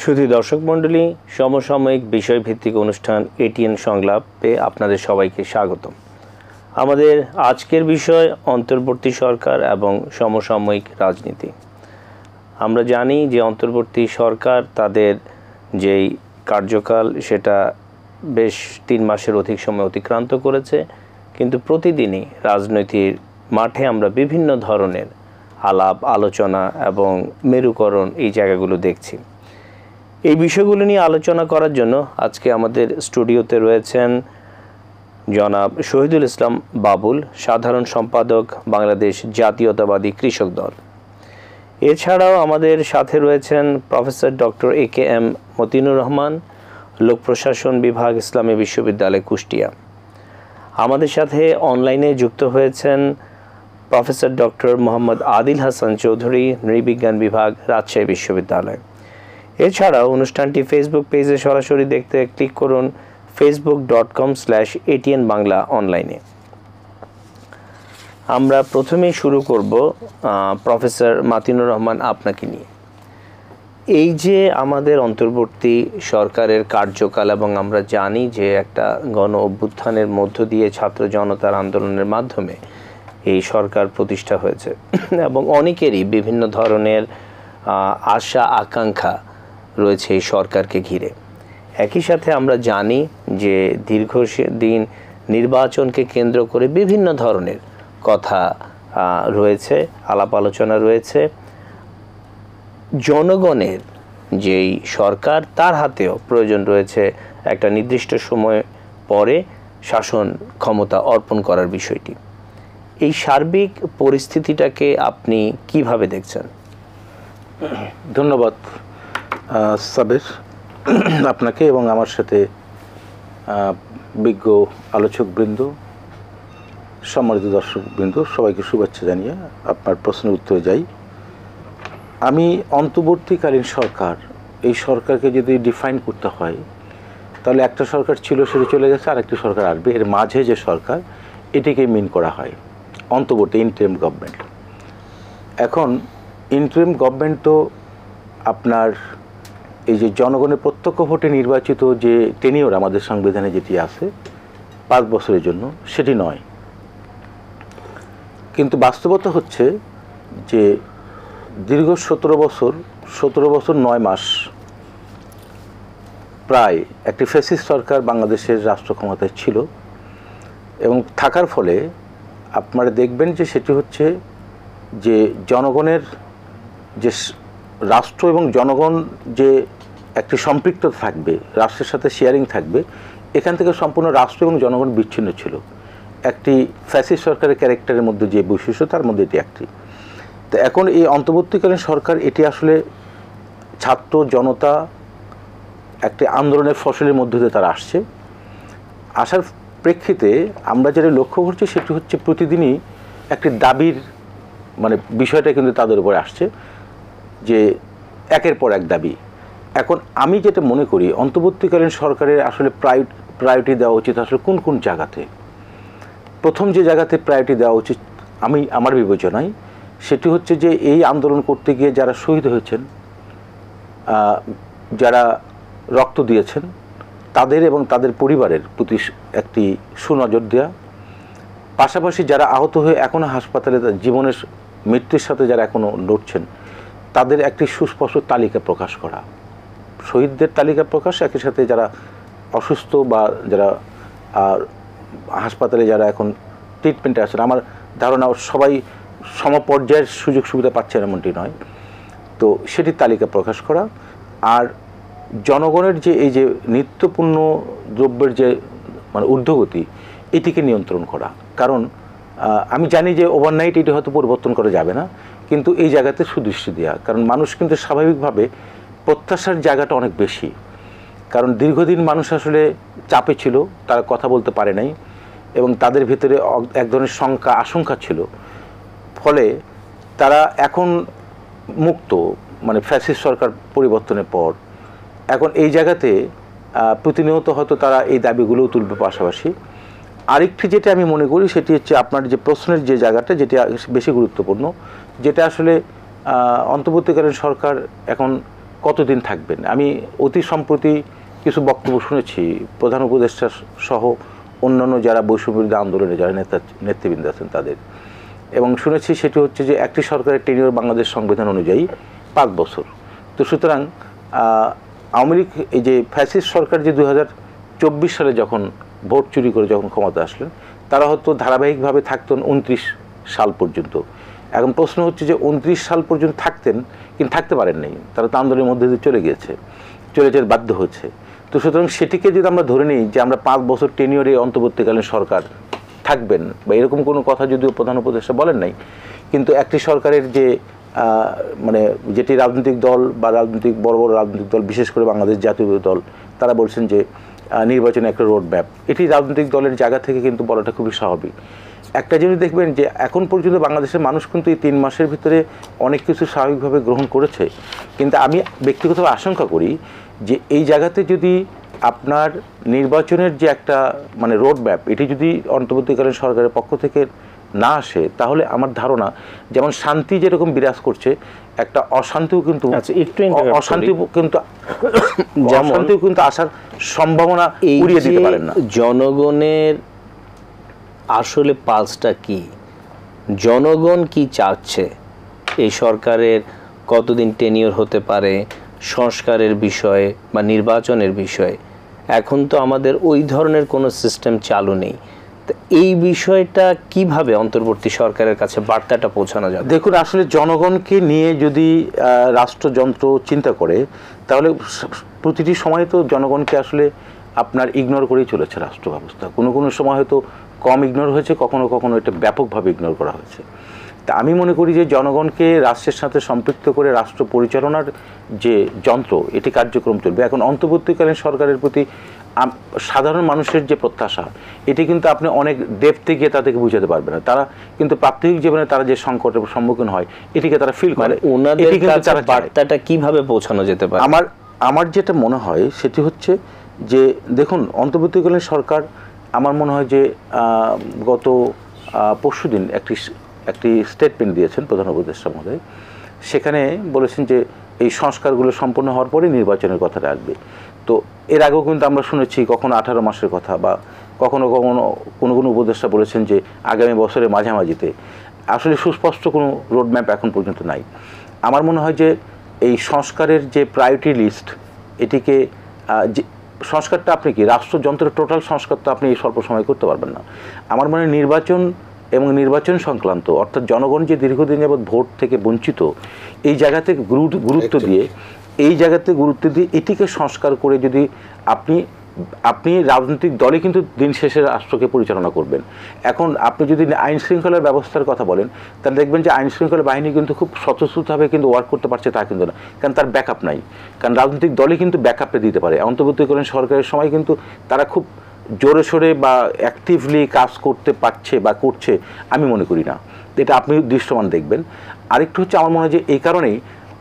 শুধু দর্শক মণ্ডলী, সমসাময়িক বিষয়ভিত্তিক অনুষ্ঠান এটিএন সংলাপে আপনাদের সবাইকে স্বাগতম। আমাদের আজকের বিষয় অন্তর্বর্তী সরকার এবং সমসাময়িক রাজনীতি। আমরা জানি যে অন্তর্বর্তী সরকার তাদের যেই কার্যকাল সেটা বেশ 3 মাসের অধিক সময় অতিক্রান্ত করেছে, কিন্তু প্রতিদিনই রাজনৈতিক মাঠে আমরা বিভিন্ন ধরনের আলাপ আলোচনা এবং মেরুকরণ এই জায়গাগুলো দেখছি। এই বিষয়গুলো নিয়ে আলোচনা করার জন্য আজকে আমাদের স্টুডিওতে রয়েছেন জনাব শহীদুল ইসলাম বাবুল, সাধারণ সম্পাদক, বাংলাদেশ জাতীয়তাবাদী কৃষক দল। এছাড়াও আমাদের সাথে রয়েছেন professor doctor AKM Matinur Rahman, লোক প্রশাসন বিভাগ, ইসলামী বিশ্ববিদ্যালয়, কুষ্টিয়া। আমাদের সাথে অনলাইনে যুক্ত হয়েছেন প্রফেসর ডক্টর মোহাম্মদ আদিল হাসান চৌধুরী, নৃবিজ্ঞান বিভাগ, রাজশাহী বিশ্ববিদ্যালয়। এছাড়াও অনুষ্ঠানটি ফেসবুক পেজে সরাসরি দেখতে ক্লিক করুন facebook.com/ATN বাংলা অনলাইনে। আমরা প্রথমেই শুরু করব প্রফেসর মতিনুর রহমান আপনাকে নিয়ে। এই যে আমাদের অন্তর্বর্তী সরকারের কার্যকাল, এবং আমরা জানি যে একটা গণ অভ্যুত্থানের মধ্য দিয়ে ছাত্র জনতার আন্দোলনের মাধ্যমে এই সরকার প্রতিষ্ঠা হয়েছে এবং অনেকেরই বিভিন্ন ধরনের আশা আকাঙ্ক্ষা রয়েছে এই সরকারকে ঘিরে। একই সাথে আমরা জানি যে দীর্ঘদিন নির্বাচনকে কেন্দ্র করে বিভিন্ন ধরনের কথা রয়েছে, আলাপ আলোচনা রয়েছে। জনগণের যেই সরকার, তার হাতেও প্রয়োজন রয়েছে একটা নির্দিষ্ট সময় পরে শাসন ক্ষমতা অর্পণ করার বিষয়টি। এই সার্বিক পরিস্থিতিটাকে আপনি কিভাবে দেখছেন? ধন্যবাদ সাবের, আপনাকে এবং আমার সাথে বিজ্ঞ আলোচকবৃন্দ, সম্মানিত দর্শকবৃন্দ, সবাইকে শুভেচ্ছা জানিয়ে আপনার প্রশ্নের উত্তরে যাই। আমি অন্তর্বর্তীকালীন সরকার, এই সরকারকে যদি ডিফাইন করতে হয় তাহলে একটা সরকার ছিল, সেটা চলে গেছে, আরেকটি সরকার আসবে, এর মাঝে যে সরকার, এটিকে মিন করা হয় অন্তর্বর্তী ইন্টারিম গভর্নমেন্ট। এখন ইন্টারিম গভর্নমেন্ট তো আপনার এই যে জনগণের প্রত্যক্ষ ভোটে নির্বাচিত যে টেনিওর আমাদের সংবিধানে যেটি আছে 5 বছরের জন্য, সেটি নয়। কিন্তু বাস্তবতা হচ্ছে যে দীর্ঘ 17 বছর 9 মাস প্রায় একটি ফ্যাসিস্ট সরকার বাংলাদেশের রাষ্ট্র ক্ষমতায় ছিল, এবং থাকার ফলে আপনারা দেখবেন যে সেটি হচ্ছে যে জনগণের যে রাষ্ট্র এবং জনগণ যে একটি সম্পৃক্ততা থাকবে, রাষ্ট্রের সাথে শেয়ারিং থাকবে, এখান থেকে সম্পূর্ণ রাষ্ট্র এবং জনগণ বিচ্ছিন্ন ছিল। একটি ফ্যাসিস্ট সরকারের ক্যারেক্টারের মধ্যে যে বৈশিষ্ট্য, তার মধ্যে এটি একটি। তো এখন এই অন্তর্বর্তীকালীন সরকার, এটি আসলে ছাত্র জনতা একটি আন্দোলনের ফসলের মধ্য দিয়ে তারা আসছে। আসার প্রেক্ষিতে আমরা যেটা লক্ষ্য করছি সেটি হচ্ছে প্রতিদিনই একটি দাবির বিষয়টা কিন্তু তাদের উপরে আসছে, যে একের পর এক দাবি। এখন আমি যেটা মনে করি, অন্তর্বর্তীকালীন সরকারের আসলে প্রায়োরিটি দেওয়া উচিত আসলে কোন কোন জায়গাতে। প্রথম যে জায়গাতে প্রায়োরিটি দেওয়া উচিত আমার বিবেচনায়, সেটি হচ্ছে যে এই আন্দোলন করতে গিয়ে যারা শহীদ হয়েছেন, যারা রক্ত দিয়েছেন, তাদের এবং তাদের পরিবারের প্রতি একটি সুনজর দেওয়া। পাশাপাশি যারা আহত হয়ে এখনও হাসপাতালে জীবনের মৃত্যুর সাথে যারা এখনও লড়ছেন, তাদের একটি সুস্পষ্ট তালিকা প্রকাশ করা, শহীদদের তালিকা প্রকাশ, একই সাথে যারা অসুস্থ বা যারা হাসপাতালে যারা এখন ট্রিটমেন্টে আছেন, আমার ধারণা সবাই সমপর্যায়ের সুযোগ সুবিধা পাচ্ছেন এমনটি নয়, তো সেটির তালিকা প্রকাশ করা। আর জনগণের যে এই যে নিত্যপূর্ণ দ্রব্যের যে ঊর্ধ্বগতি, এটিকে নিয়ন্ত্রণ করা। কারণ আমি জানি যে ওভারনাইট এটি হয়তো পরিবর্তন করা যাবে না, কিন্তু এই জায়গাতে সুদৃষ্টি দেওয়া। কারণ মানুষ কিন্তু স্বাভাবিকভাবে প্রত্যাশার জায়গাটা অনেক বেশি, কারণ দীর্ঘদিন মানুষ আসলে চাপে ছিল, তারা কথা বলতে পারে নাই, এবং তাদের ভিতরে এক ধরনের আশঙ্কা ছিল। ফলে তারা এখন মুক্ত, ফ্যাসিস্ট সরকার পরিবর্তনের পর এখন এই জায়গাতে প্রতিনিয়ত হয়তো তারা এই দাবিগুলোও তুলবে। পাশাপাশি আরেকটি যেটা আমি মনে করি, সেটি হচ্ছে আপনার যে প্রশ্নের যে জায়গাটা, যেটা বেশি গুরুত্বপূর্ণ, যেটা আসলে অন্তর্বর্তীকালীন সরকার এখন কতদিন থাকবেন? আমি অতি সম্প্রতি কিছু বক্তব্য শুনেছি প্রধান উপদেষ্টা সহ অন্যান্য যারা বৈষম্যবিরোধী আন্দোলনে যারা নেতৃবৃন্দ আছেন তাদের, এবং শুনেছি সেটি হচ্ছে যে একটি সরকারের টেনিওর বাংলাদেশ সংবিধান অনুযায়ী 5 বছর। তো সুতরাং আওয়ামী লীগ এই যে ফ্যাসিস্ট সরকার যে 2024 সালে যখন ভোট চুরি করে যখন ক্ষমতা আসলেন, তারা হয়তো ধারাবাহিকভাবে থাকতেন 29 সাল পর্যন্ত। এখন প্রশ্ন হচ্ছে যে 29 সাল পর্যন্ত থাকতেন, কিন্তু থাকতে পারেন নাই, তারা তো আন্দোলনের মধ্যে দিয়ে চলে যেতে বাধ্য হচ্ছে। তো সুতরাং সেটিকে যদি আমরা ধরে নিই যে আমরা 5 বছর টেনিওরে অন্তর্বর্তীকালীন সরকার থাকবেন, বা এরকম কোনো কথা যদিও প্রধান উপদেষ্টা বলেন নাই, কিন্তু একটি সরকারের যে মানে যেটি রাজনৈতিক দল বা বড় বড় রাজনৈতিক দল, বিশেষ করে বাংলাদেশ জাতীয় দল, তারা বলছেন যে নির্বাচনে একটা রোড ম্যাপ, এটি রাজনৈতিক দলের জায়গা থেকে কিন্তু বলাটা খুবই স্বাভাবিক। একটা জিনিস দেখবেন যে এখন পর্যন্ত বাংলাদেশের মানুষ কিন্তু এই 3 মাসের ভিতরে অনেক কিছু স্বাভাবিকভাবে গ্রহণ করেছে, কিন্তু আমি ব্যক্তিগতভাবে আশঙ্কা করি যে এই জায়গাতে যদি আপনার নির্বাচনের যে একটা মানে রোড ম্যাপ, এটি যদি অন্তর্বর্তীকালীন সরকারের পক্ষ থেকে না আসে, তাহলে আমার ধারণা যেমন শান্তি যেরকম বিরাজ করছে, একটা অশান্তিও কিন্তু অশান্তিও কিন্তু আসার সম্ভাবনা উড়িয়ে দিতে পারেন না। জনগণের আসলে পালসটা কি, জনগণ কি চাচ্ছে, এই সরকারের কতদিন টেনিওর হতে পারে, সংস্কারের বিষয়ে বা নির্বাচনের বিষয়ে, এখন তো আমাদের ওই ধরনের কোনো সিস্টেম চালু নেই। এই বিষয়টা কিভাবে অন্তর্বর্তী সরকারের কাছে বার্তাটা পৌঁছানো যাবে? দেখুন, আসলে জনগণকে নিয়ে যদি রাষ্ট্রযন্ত্র চিন্তা করে, তাহলে প্রতিটি সময় তো জনগণকে আসলে আপনার ইগনোর করেই চলেছে রাষ্ট্র ব্যবস্থা। কোনো কোনো সময় হয়তো কম ইগনোর হয়েছে, কখনো কখনো এটা ব্যাপকভাবে ইগনোর করা হয়েছে। তা আমি মনে করি যে জনগণকে রাষ্ট্রের সাথে সম্পৃক্ত করে রাষ্ট্র পরিচালনার যে যন্ত্র, এটি কার্যক্রম চলবে। এখন অন্তর্বর্তীকালীন সরকারের প্রতি সাধারণ মানুষের যে প্রত্যাশা, এটি কিন্তু আপনি অনেক ডেপথে গিয়ে তাদেরকে বুঝাতে পারবেন না। তারা কিন্তু প্রাত্যহিক জীবনে তারা যে সংকটের সম্মুখীন হয়, এটিকে তারা ফিল করে। ওনাদের কাছে বার্তাটা কিভাবে পৌঁছানো যেতে পারে? আমার যেটা মনে হয় সেটি হচ্ছে যে দেখুন, অন্তর্বর্তীকালীন সরকার আমার মনে হয় যে গত পরশুদিন একটি স্টেটমেন্ট দিয়েছেন প্রধান উপদেষ্টা মহোদয়। সেখানে বলেছেন যে এই সংস্কারগুলো সম্পন্ন হওয়ার পরে নির্বাচনের কথাটা আসবে। তো এর আগেও কিন্তু আমরা শুনেছি কখনো 18 মাসের কথা, বা কখনো কখনো কোনো কোনো উপদেষ্টা বলেছেন যে আগামী বছরের মাঝামাঝিতে। আসলে সুস্পষ্ট কোনো রোডম্যাপ এখন পর্যন্ত নাই। আমার মনে হয় যে এই সংস্কারের যে প্রায়োরিটি লিস্ট, এটিকে যে সংস্কারটা আপনি কি রাষ্ট্রযন্ত্রের টোটাল সংস্কার তো আপনি এই স্বল্প সময় করতে পারবেন না। আমার মনে হয় নির্বাচন এবং নির্বাচন সংক্রান্ত, অর্থাৎ জনগণ যে দীর্ঘদিন যাবৎ ভোট থেকে বঞ্চিত, এই জায়গাতে গুরুত্ব দিয়ে এটিকে সংস্কার করে যদি আপনি রাজনৈতিক দলে কিন্তু দিন শেষে রাষ্ট্রকে পরিচালনা করবেন। এখন আপনি যদি আইন শৃঙ্খলার ব্যবস্থার কথা বলেন, তাহলে দেখবেন যে আইন শৃঙ্খলা বাহিনী কিন্তু খুব স্বতঃস্ফূর্তভাবে কিন্তু ওয়ার্ক করতে পারছে, তা কিন্তু না, কারণ তার ব্যাকআপ নাই। কারণ রাজনৈতিক দলে কিন্তু ব্যাকআপটা দিতে পারে। অন্তর্বর্তীকালীন সরকারের সময় কিন্তু তারা খুব জোরে সোরে বা অ্যাক্টিভলি কাজ করতে পারছে বা করছে, আমি মনে করি না। এটা আপনি দৃশ্যমান দেখবেন। আরেকটু হচ্ছে, আমার মনে হয় যে এই কারণেই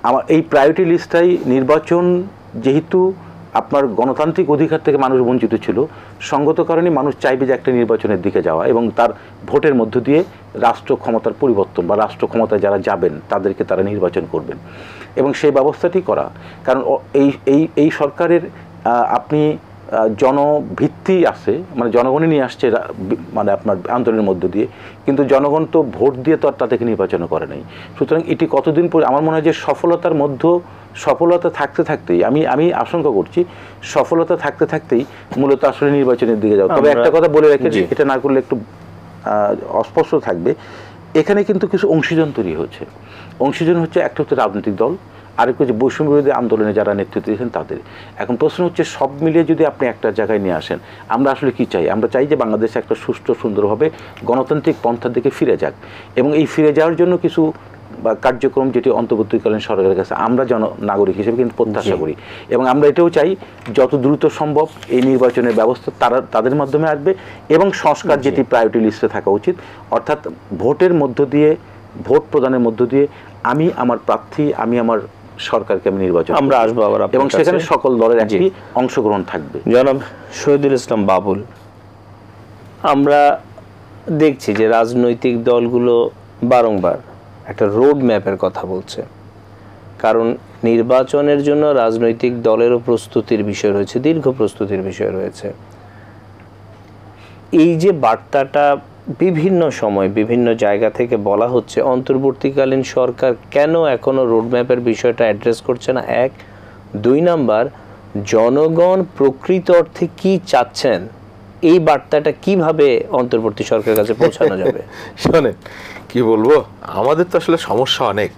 আমার এই প্রায়োরিটি লিস্টটাই, নির্বাচন যেহেতু আপনার গণতান্ত্রিক অধিকার থেকে মানুষ বঞ্চিত ছিল, সঙ্গত কারণে মানুষ চাইবে যে একটা নির্বাচনের দিকে যাওয়া এবং তার ভোটের মধ্য দিয়ে রাষ্ট্র ক্ষমতার পরিবর্তন বা রাষ্ট্র ক্ষমতায় যারা যাবেন তাদেরকে তারা নির্বাচন করবেন, এবং সেই ব্যবস্থাটি করা। কারণ এই সরকারের আপনি জনভিত্তি আছে, মানে জনগণই নিয়ে আসছে মানে আপনার আন্দোলনের মধ্য দিয়ে, কিন্তু জনগণ তো ভোট দিয়ে তো আর তাদেরকে নির্বাচন করে নাই। সুতরাং এটি কতদিন পরে, আমার মনে হয় যে সফলতা থাকতে থাকতেই আমি আশঙ্কা করছি সফলতা থাকতে থাকতেই মূলত আসলে নির্বাচনের দিকে যাও। তবে একটা কথা বলে রেখেছি, এটা না করলে একটু অস্পষ্ট থাকবে। এখানে কিন্তু কিছু অংশীজন তৈরি হচ্ছে। অংশীজন হচ্ছে, একটা হচ্ছে রাজনৈতিক দল, আরেকটু যে বৈষম্য বিরোধী আন্দোলনে যারা নেতৃত্ব দিয়েছেন তাদের। এখন প্রশ্ন হচ্ছে, সব মিলিয়ে যদি আপনি একটা জায়গায় নিয়ে আসেন, আমরা আসলে কি চাই? আমরা চাই যে বাংলাদেশে একটা সুষ্ঠু সুন্দরভাবে গণতান্ত্রিক পন্থার দিকে ফিরে যাক, এবং এই ফিরে যাওয়ার জন্য কিছু বা কার্যক্রম যেটি অন্তর্বর্তীকালীন সরকারের কাছে আমরা নাগরিক হিসেবে কিন্তু প্রত্যাশা করি, এবং আমরা এটাও চাই যত দ্রুত সম্ভব এই নির্বাচনের ব্যবস্থা তাদের মাধ্যমে আসবে, এবং সংস্কার যেটি প্রায়োরিটি লিস্টে থাকা উচিত, অর্থাৎ ভোটের মধ্য দিয়ে, ভোট প্রদানের মধ্য দিয়ে আমি আমার প্রার্থী, আমি আমার সরকারকে আমি নির্বাচন, আমরা আসবো আবার, এবং সেখানে সকল দলের একটি অংশগ্রহণ থাকবে। জনাব শহীদুল ইসলাম বাবুল, আমরা দেখছি যে রাজনৈতিক দলগুলো বারংবার একটা রোড ম্যাপের কথা বলছে। কারণ নির্বাচনের জন্য রাজনৈতিক দলেরও প্রস্তুতির বিষয় রয়েছে, দীর্ঘ প্রস্তুতির বিষয় রয়েছে। এই যে বার্তাটা বিভিন্ন সময় বিভিন্ন জায়গা থেকে বলা হচ্ছে, অন্তর্বর্তীকালীন সরকার কেন এখনো রোডম্যাপের বিষয়টা অ্যাড্রেস করছে না? এক, 2 নাম্বার, জনগণ প্রকৃত অর্থে কি চাচ্ছেন, এই বার্তাটা কিভাবে অন্তর্বর্তী সরকারের কাছে পৌঁছানো যাবে? শোনেন, কি বলবো, আমাদের তো আসলে সমস্যা অনেক,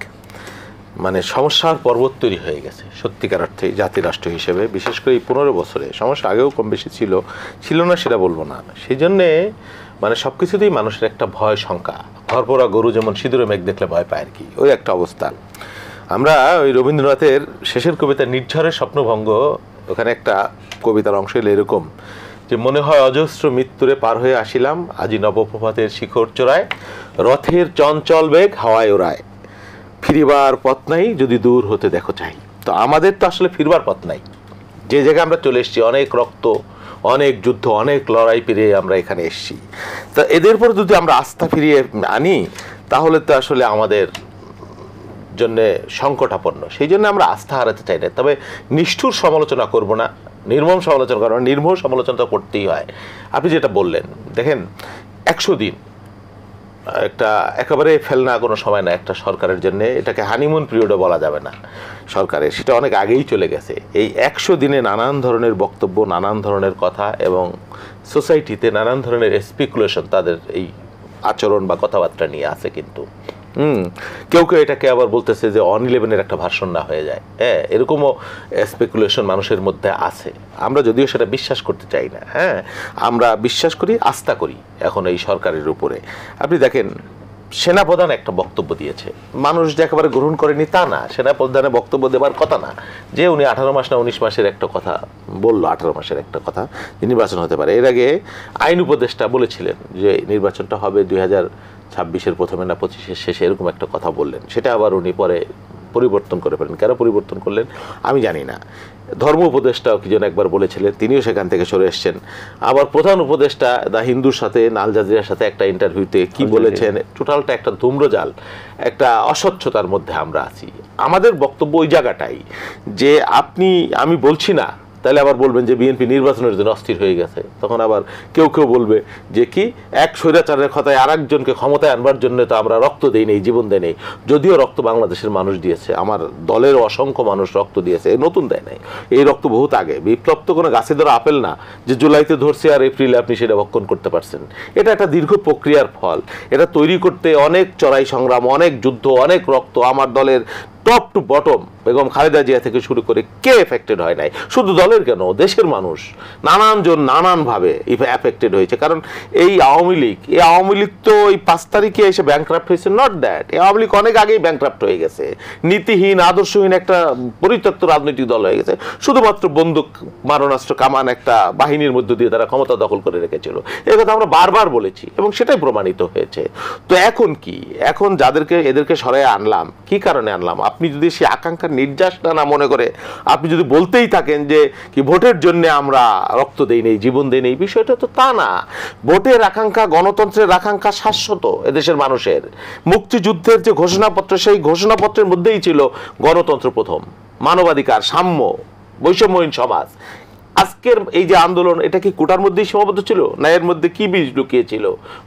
মানে সমস্যার পর্বত তৈরি হয়ে গেছে সত্যিকার অর্থে জাতি রাষ্ট্র হিসেবে। বিশেষ করে এই 15 বছরে সমস্যা আগেও কম বেশি ছিল না সেটা বলবো না। সেই জন্যে মানে সব কিছুতেই মানুষের একটা ভয় শঙ্কা, ঘরপোড়া গরু যেমন সিঁদুরে মেঘ দেখলে ভয় পায় আর কি, ওই একটা অবস্থা। আমরা ওই রবীন্দ্রনাথের শেষের কবিতা নির্ঝরের স্বপ্নভঙ্গ, ওখানে একটা কবিতার অংশ এলো এরকম যে, মনে হয় অজস্র মৃত্যুরে পার হয়ে আসিলাম, আজি নবপ্রভাতের শিখর চোরায়, রথের চঞ্চল বেগ হাওয়ায় ওড়ায়, ফিরিবার পথ নাই যদি দূর হতে দেখো চাই। তো আমাদের তো আসলে ফিরবার পথ নাই, যে জায়গায় আমরা চলে এসেছি, অনেক রক্ত, অনেক যুদ্ধ, অনেক লড়াই পেরিয়ে আমরা এখানে এসেছি। তা এদের পর যদি আমরা আস্থা ফিরিয়ে আনি তাহলে তো আসলে আমাদের জন্য সংকটাপন্ন। সেই জন্য আমরা আস্থা হারাতে চাই না, তবে নিষ্ঠুর সমালোচনা করব না, নির্মম সমালোচনা করবো না, নির্মম সমালোচনা তো করতেই হয়। আপনি যেটা বললেন, দেখেন 100 দিন একটা একেবারে ফেলনা কোনো সময় না একটা সরকারের জন্য, এটাকে হানিমুন পিরিয়ডও বলা যাবে না সরকারের, সেটা অনেক আগেই চলে গেছে। এই 100 দিনে নানান ধরনের বক্তব্য, নানান ধরনের কথা এবং সোসাইটিতে নানান ধরনের স্পেকুলেশন তাদের এই আচরণ বা কথাবার্তা নিয়ে আছে। কিন্তু কেউ কেউ এটাকে আবার বলতেছে যে অন-11-এর একটা ভার্সন না হয়ে যায়, হ্যাঁ, এরকমও স্পেকুলেশন মানুষের মধ্যে আছে। আমরা যদিও সেটা বিশ্বাস করতে চাই না, হ্যাঁ, আমরা বিশ্বাস করি, আস্থা করি এখন এই সরকারের উপরে। আপনি দেখেন, সেনাপ্রধান একটা বক্তব্য দিয়েছে, মানুষ যে একেবারে গ্রহণ করেনি তা না, সেনাপ্রধানের বক্তব্য দেবার কথা না, যে উনি 18 মাস না 19 মাসের একটা কথা বললো, 18 মাসের একটা কথা যে নির্বাচন হতে পারে। এর আগে আইন উপদেষ্টা বলেছিলেন যে নির্বাচনটা হবে 2026-এর প্রথমে না 25-এর শেষে, এরকম একটা কথা বললেন। সেটা আবার উনি পরে পরিবর্তন করে ফেলেন। কেন পরিবর্তন করলেন আমি জানি না। ধর্ম উপদেষ্টাও কি যেন একবার বলেছিলেন, তিনিও সেখান থেকে সরে এসছেন। আবার প্রধান উপদেষ্টা দ্য হিন্দুর সাথে, আল জাজিরার সাথে একটা ইন্টারভিউতে কি বলেছেন, টোটালটা একটা ধূম্রজাল, একটা অস্বচ্ছতার মধ্যে আমরা আছি। আমাদের বক্তব্য ওই জায়গাটাই যে আমি বলছি না, তাহলে আবার বলবেন যে বিএনপি নির্বাচনের জন্য অস্থির হয়ে গেছে। তখন আবার কেউ কেউ বলবে যে কি এক স্বৈরাচারের কথায় আর একজনকে ক্ষমতায় আনবার জন্য তো আমরা রক্ত দেই নেই, জীবন দেই নেই। যদিও রক্ত বাংলাদেশের মানুষ দিয়েছে, আমার দলের অসংখ্য মানুষ রক্ত দিয়েছে, নতুন দেয় নাই, এই রক্ত বহুত আগে। বিপ্লব তো কোনো গাছে ধরা আপেল না যে জুলাইতে ধরছে আর এপ্রিলে আপনি সেটা ভক্ষণ করতে পারছেন। এটা একটা দীর্ঘ প্রক্রিয়ার ফল। এটা তৈরি করতে অনেক চড়াই সংগ্রাম, অনেক যুদ্ধ, অনেক রক্ত। আমার দলের top to bottom Begum Khaleda Zia থেকে শুরু করে কে এফেক্টেড হয় নাই? শুধু দলের কেন, দেশের মানুষ নানানজন নানানভাবে এফেক্টেড হয়েছে। কারণ এই আওয়ামী লীগ তো এই 5 তারিখে এসে ব্যাংক্রাফ্ট হয়েছে, নট দ্যাট। এই আওয়ামী লীগ অনেক আগেই ব্যাংক্রাফ্ট হয়ে গেছে, নীতিহীন আদর্শহীন একটা পরিত্যক্ত রাজনৈতিক দল হয়ে গেছে। শুধুমাত্র বন্দুক, মারণাস্ত্র, কামান একটা বাহিনীর মধ্য দিয়ে তারা ক্ষমতা দখল করে রেখেছিল। এই কথা আমরা বারবার বলেছি এবং সেটাই প্রমাণিত হয়েছে। তো এখন কি, এখন এদেরকে সরাই আনলাম, কি কারণে আনলাম? আপনি যদি সে আকাঙ্ক্ষার নির্যাস না মনে করে আপনি যদি বলতেই থাকেন যে কি ভোটের জন্য আমরা রক্ত দেই নেই, জীবন দেই নেই, বিষয়টা তো তা না। ভোটের আকাঙ্ক্ষা, গণতন্ত্রের আকাঙ্ক্ষা শাশ্বত এদেশের মানুষের। মুক্তিযুদ্ধের যে ঘোষণাপত্র, সেই ঘোষণাপত্রের মধ্যেই ছিল গণতন্ত্র প্রথম, মানবাধিকার, সাম্য, বৈষম্যহীন সমাজ। আজকের এই যে আন্দোলন, এটা কি কোটার মধ্যেই সীমাবদ্ধ ছিল না এর মধ্যে কি বীজ লুকিয়েছিল?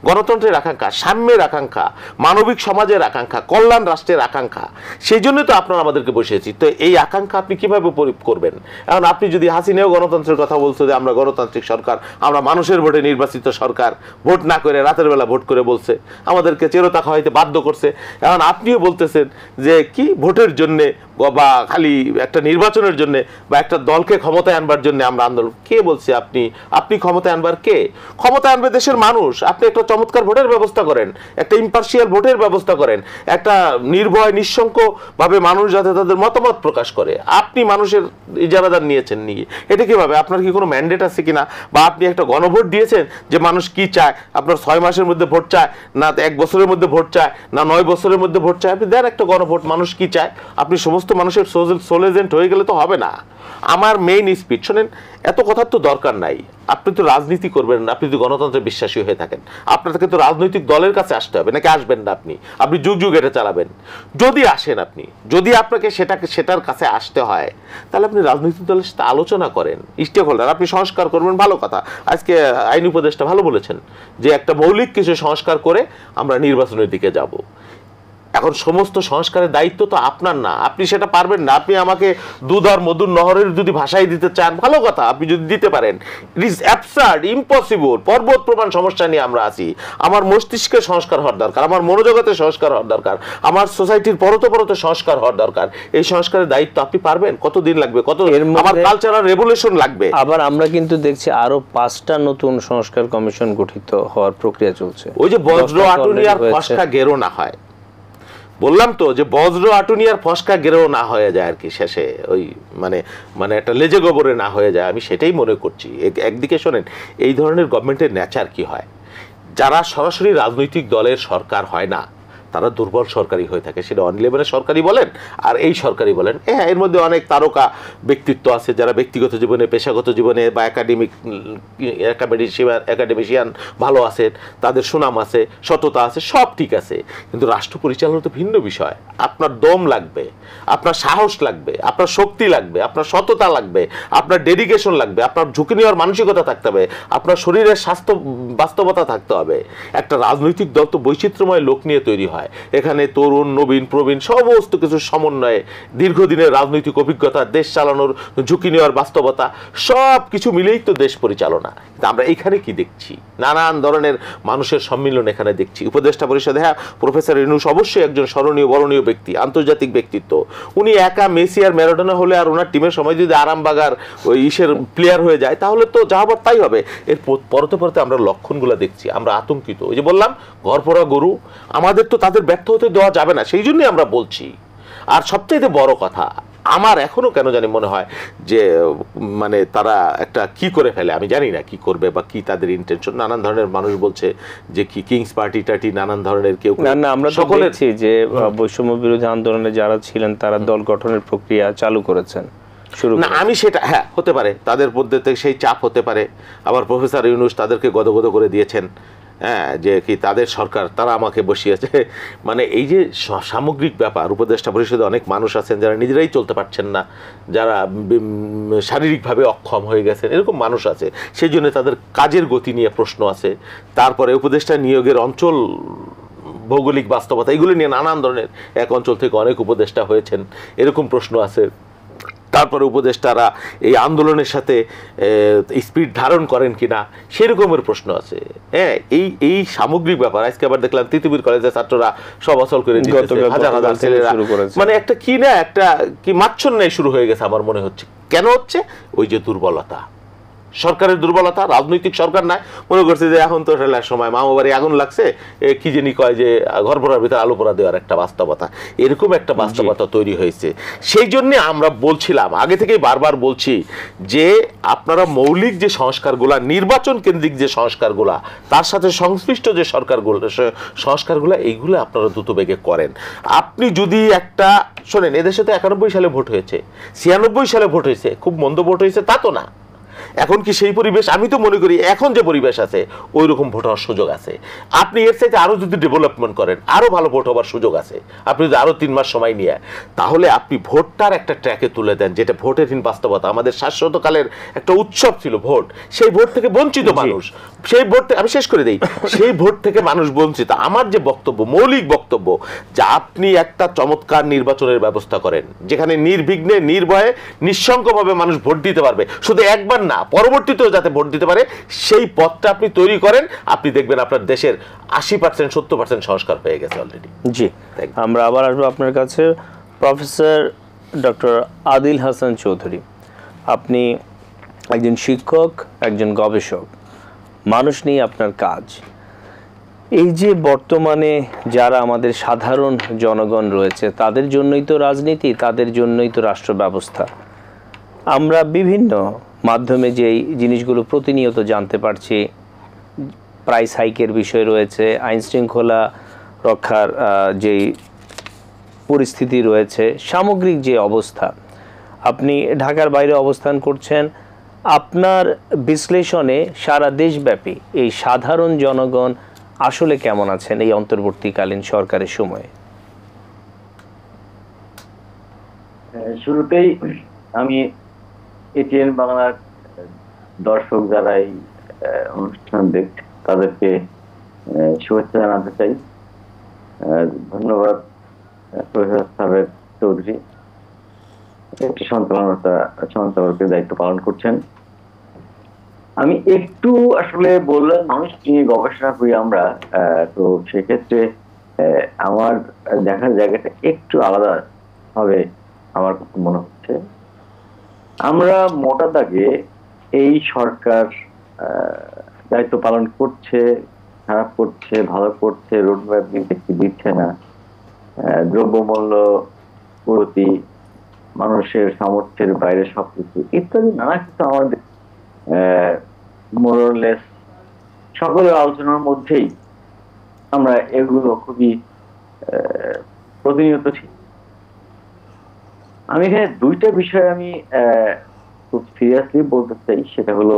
গণতন্ত্রের আকাঙ্ক্ষা, সাম্যের আকাঙ্ক্ষা, মানবিক সমাজের আকাঙ্ক্ষা, কল্যাণ রাষ্ট্রের আকাঙ্ক্ষা। সেই জন্যই তো আপনারা আমাদেরকে বসিয়েছি। তো এই আকাঙ্ক্ষা আপনি কিভাবে পরিপ করবেন? এখন আপনি যদি হাসিনাও গণতন্ত্রের কথা বলছো যে আমরা গণতান্ত্রিক সরকার, আমরা মানুষের ভোটে নির্বাচিত সরকার, ভোট না করে রাতের বেলা ভোট করে বলছে, আমাদেরকে চেরোতা খাওয়াইতে বাধ্য করছে। এখন আপনিও বলতেছেন যে কি ভোটের জন্যে বা খালি একটা নির্বাচনের জন্য বা একটা দলকে ক্ষমতায় আনবার জন্য আমরা আন্দোলন। কে বলছে আপনি ক্ষমতায় আনবার? কে ক্ষমতায় আনবে? দেশের মানুষ। আপনি একটা চমৎকার ভোটের ব্যবস্থা করেন, একটা ইম্পার্শিয়াল ভোটের ব্যবস্থা করেন, একটা নির্ভয় নিঃশঙ্ক ভাবে মানুষ যাতে তাদের মতামত প্রকাশ করে। আপনি মানুষের ইজারাদার নিয়েছেন নিয়ে, এটা কিভাবে? আপনার কি কোনো ম্যান্ডেট আছে কিনা? বা আপনি একটা গণভোট দিয়েছেন যে মানুষ কি চায়? আপনার 6 মাসের মধ্যে ভোট চায় না 1 বছরের মধ্যে ভোট চায় না 9 বছরের মধ্যে ভোট চায়? আপনি দেন একটা গণভোট, মানুষ কি চায়। আপনি সমস্ত মানুষের সোল এজেন্ট হয়ে গেলে তো হবে না। আমার মেইন স্পিচ শোনেন, এত কথার তো দরকার নাই। আপনি তো রাজনীতি করবেন, আপনি যদি গণতন্ত্রে বিশ্বাসী হয়ে থাকেন, আপনাকে তো রাজনৈতিক দলের কাছে আসতে হবে, নাকি আসবেন না আপনি যুগ যুগ এটা চালাবেন। যদি আসেন আপনি, যদি আপনাকে সেটার কাছে আসতে হয়, তাহলে আপনি রাজনৈতিক দলের সাথে আলোচনা করেন, স্টেক হোল্ডার, আপনি সংস্কার করবেন, ভালো কথা। আজকে আইন উপদেষ্টা ভালো বলেছেন যে একটা মৌলিক কিছু সংস্কার করে আমরা নির্বাচনের দিকে যাব। এখন সমস্ত সংস্কারের দায়িত্ব তো আপনার না, আপনি সেটা পারবেন না। আপনি আমাকে দুধ আর মধুর নহরের যদি ভাষায় দিতে চান, ভালো কথা, আপনি যদি দিতে পারেন। It is absurd, impossible. পর্বত প্রমাণ সমস্যা নিয়ে আমরা আছি। আমার মস্তিষ্কের সংস্কার হওয়ার দরকার, আমার মনোজগতের সংস্কার হওয়ার দরকার, আমার সোসাইটির পরতে সংস্কার হওয়ার দরকার। এই সংস্কারের দায়িত্ব আপনি পারবেন? কতদিন লাগবে? আমার কালচারাল রেভলিউশন লাগবে। আবার আমরা কিন্তু দেখছি আরো 5টা নতুন সংস্কার কমিশন গঠিত হওয়ার প্রক্রিয়া চলছে। ওই যে বজ্র আটুনিয়ার ফসকা গেরো না হয়, বললাম তো যে বজ্র আটুনিয়ার ফসকা গেরেও না হয়ে যায় আর কি, শেষে ওই মানে একটা লেজে গোবরে না হয়ে যায়। আমি সেটাই মনে করছি। একদিকে শোনেন, এই ধরনের গভর্নমেন্টের নেচার কি হয়, যারা সরাসরি রাজনৈতিক দলের সরকার হয় না, তারা দুর্বল সরকারি হয়ে থাকে। সেটা অন লেভেলের সরকারি বলেন আর এই সরকারি বলেন। হ্যাঁ, এর মধ্যে অনেক তারকা ব্যক্তিত্ব আছে যারা ব্যক্তিগত জীবনে, পেশাগত জীবনে বা একাডেমিশিয়ান ভালো আছেন, তাদের সুনাম আছে, সততা আছে, সব ঠিক আছে। কিন্তু রাষ্ট্র পরিচালনা তো ভিন্ন বিষয়। আপনার দম লাগবে, আপনার সাহস লাগবে, আপনার শক্তি লাগবে, আপনার সততা লাগবে, আপনার ডেডিকেশন লাগবে, আপনার ঝুঁকি নেওয়ার মানসিকতা থাকতে হবে, আপনার শরীরের স্বাস্থ্য বাস্তবতা থাকতে হবে। একটা রাজনৈতিক দল তো বৈচিত্র্যময় লোক নিয়ে তৈরি হয়। এখানে তরুণ, নবীন, প্রবীণ সমস্ত কিছু সমন্বয়ে দীর্ঘদিনের রাজনৈতিক অভিজ্ঞতা, দেশ চালানোর ঝুঁকি নেওয়ার বাস্তবতা, সব কিছু মিলেই তো দেশ পরিচালনা। আমরা এখানে কি দেখছি? নানান ধরনের মানুষের সম্মিলন এখানে দেখছি। উপদেষ্টা পরিষদে হ্যাঁ, প্রফেসর ইউনূস অবশ্যই একজন স্মরণীয় বরণীয় ব্যক্তি, আন্তর্জাতিক ব্যক্তিত্ব। উনি একা মেসি আর ম্যারাডোনা হলে আর ওনার টিমের সময় যদি আরামবাগার ওই ইসের প্লেয়ার হয়ে যায়, তাহলে তো যা হবার তাই হবে। এর পরতে আমরা লক্ষণগুলো দেখছি, আমরা আতঙ্কিত। ওই যে বললাম, ঘরপোড়া গরু। আমাদের তো তাদের ব্যর্থ হতে দেওয়া যাবে না, সেই জন্যই আমরা বলছি। আর সবচাইতে বড় কথা, আমার এখনো কেন জানি মনে হয় যে তারা একটা কি করে ফেলে, আমি জানি না কি করবে বা কি তাদের ইন্টেনশন। নানান ধরনের মানুষ বলছে যে কি কিংস পার্টি টাটি, নানান ধরনের কেউ না আমরা তো দেখছি যে বৈষম্য বিরোধী আন্দোলনে যারা ছিলেন তারা দল গঠনের প্রক্রিয়া চালু করেছেন, শুরু না। আমি সেটা হ্যাঁ, হতে পারে তাদের মধ্যে থেকে সেই চাপ হতে পারে। আবার প্রফেসর ইউনূস তাদেরকে গদগদ করে দিয়েছেন, হ্যাঁ, যে কি তাদের সরকার, তারা আমাকে বসিয়েছে। এই যে সামগ্রিক ব্যাপার, উপদেষ্টা পরিষদে অনেক মানুষ আছেন যারা নিজেরাই চলতে পারছেন না, যারা শারীরিকভাবে অক্ষম হয়ে গেছেন, এরকম মানুষ আছে। সেই জন্য তাদের কাজের গতি নিয়ে প্রশ্ন আছে। তারপরে উপদেষ্টা নিয়োগের অঞ্চল, ভৌগোলিক বাস্তবতা, এগুলো নিয়ে নানান ধরনের, এক অঞ্চল থেকে অনেক উপদেষ্টা হয়েছেন, এরকম প্রশ্ন আছে। তারপরে উপদেষ্টারা এই আন্দোলনের সাথে স্পিড ধারণ করেন কিনা, সেরকমের প্রশ্ন আছে। হ্যাঁ, এই সামগ্রিক ব্যাপার। আজকে আবার দেখলাম তিতুমির কলেজের ছাত্ররা সব অচল করে দিয়েছে, হাজার হাজার ছেলেরা, একটা কি মাচ্ছন্যায় শুরু হয়ে গেছে আমার মনে হচ্ছে। কেন হচ্ছে? ওই যে দুর্বলতা, সরকারের দুর্বলতা। রাজনৈতিক সরকার নাই, মনে করছে যে এখন তো ঠেলার সময়, মামাবাড়ি আগুন লাগছে, কি জানি কয় যে ঘর ভরার ভিতরে আলু পোড়া দেওয়ার একটা বাস্তবতা, এরকম একটা বাস্তবতা তৈরি হয়েছে। সেই জন্য আমরা বলছিলাম, আগে থেকেই বারবার বলছি যে আপনারা মৌলিক যে সংস্কারগুলা, নির্বাচন কেন্দ্রিক যে সংস্কারগুলা, তার সাথে সংশ্লিষ্ট যে সংস্কারগুলা, এইগুলো আপনারা দ্রুত বেগে করেন। আপনি যদি একটা শোনেন, এদেশে তো 91 সালে ভোট হয়েছে, 96 সালে ভোট হয়েছে, খুব মন্দ ভোট হয়েছে তা তো না। এখন কি সেই পরিবেশ? আমি তো মনে করি এখন যে পরিবেশ আছে ওই রকম ভোট হওয়ার সুযোগ আছে। আপনি এর চাইতে আরো যদি ডেভেলপমেন্ট করেন, আরো ভালো ভোট হওয়ার সুযোগ আছে। আপনি যদি আরো 3 মাস সময় নিয়ে, তাহলে আপনি ভোটটার একটা ট্র্যাকে তুলে দেন, যেটা ভোটেরহীন বাস্তবতা। আমাদের শাশ্বতকালের একটা উৎসব ছিল ভোট, সেই ভোট থেকে বঞ্চিত মানুষ, সেই ভোট আমি শেষ করে দেই, সেই ভোট থেকে মানুষ বঞ্চিত। আমার যে বক্তব্য, মৌলিক বক্তব্য, যে আপনি একটা চমৎকার নির্বাচনের ব্যবস্থা করেন, যেখানে নির্বিঘ্নে, নির্ভয়ে, নিঃশঙ্কভাবে মানুষ ভোট দিতে পারবে, শুধু একবার না, পরবর্তীতেও যাতে ভোট দিতে পারে, সেই পথটা আপনি তৈরি করেন। আপনি দেখবেন আপনার দেশের 80% 70% সংস্কার হয়ে গেছে অলরেডি। জি, আমরা আবার আসবো আপনার কাছে। প্রফেসর ডক্টর আদিল হাসান চৌধুরী, আপনি একজন শিক্ষক, একজন গবেষক, মানুষ নিয়ে আপনার কাজ। এই যে বর্তমানে যারা আমাদের সাধারণ জনগণ রয়েছে, তাদের জন্যই তো রাজনীতি, তাদের জন্যই তো রাষ্ট্র ব্যবস্থা। আমরা বিভিন্ন মাধ্যমে যেই জিনিসগুলো প্রতিনিয়ত জানতে পারছি, প্রাইস হাইকের বিষয় রয়েছে, আইন শৃঙ্খলা রক্ষার যেই পরিস্থিতি রয়েছে, সামগ্রিক যে অবস্থা। আপনি ঢাকার বাইরে অবস্থান করছেন, আপনার বিশ্লেষণে সারা দেশব্যাপী এই সাধারণ জনগণ আসলে কেমন আছেন এই অন্তর্বর্তীকালীন সরকারের সময়ে? শুরুতেই আমি এটিএন বাংলার দর্শক যারা এই অনুষ্ঠান দেখছে তাদেরকে শুভেচ্ছা জানাতে চাই। ধন্যবাদ সাবেক চৌধুরী, একটি সন্তানকের দায়িত্ব পালন করছেন। আমি একটু আসলে বললাম মানুষ নিয়ে গবেষণা করি আমরা, তো সেক্ষেত্রে আমার দেখার জায়গাটা একটু আলাদা হবে আমার মনে হচ্ছে। আমরা মোটা দাগে এই সরকার দায়িত্ব পালন করছে, খারাপ করছে, ভালো করছে, রোডম্যাপ দিচ্ছে না, দ্রব্যমূল্য প্রতি মানুষের সামর্থ্যের বাইরে সবকিছু ইত্যাদি নানা কিছু আমাদের মোরলেস সকলের আলোচনার মধ্যেই আমরা এগুলো খুবই প্রতিনিয়ত ঠিক। আমি এখানে দুইটা বিষয় আমি খুব সিরিয়াসলি বলতে চাই। সেটা হলো,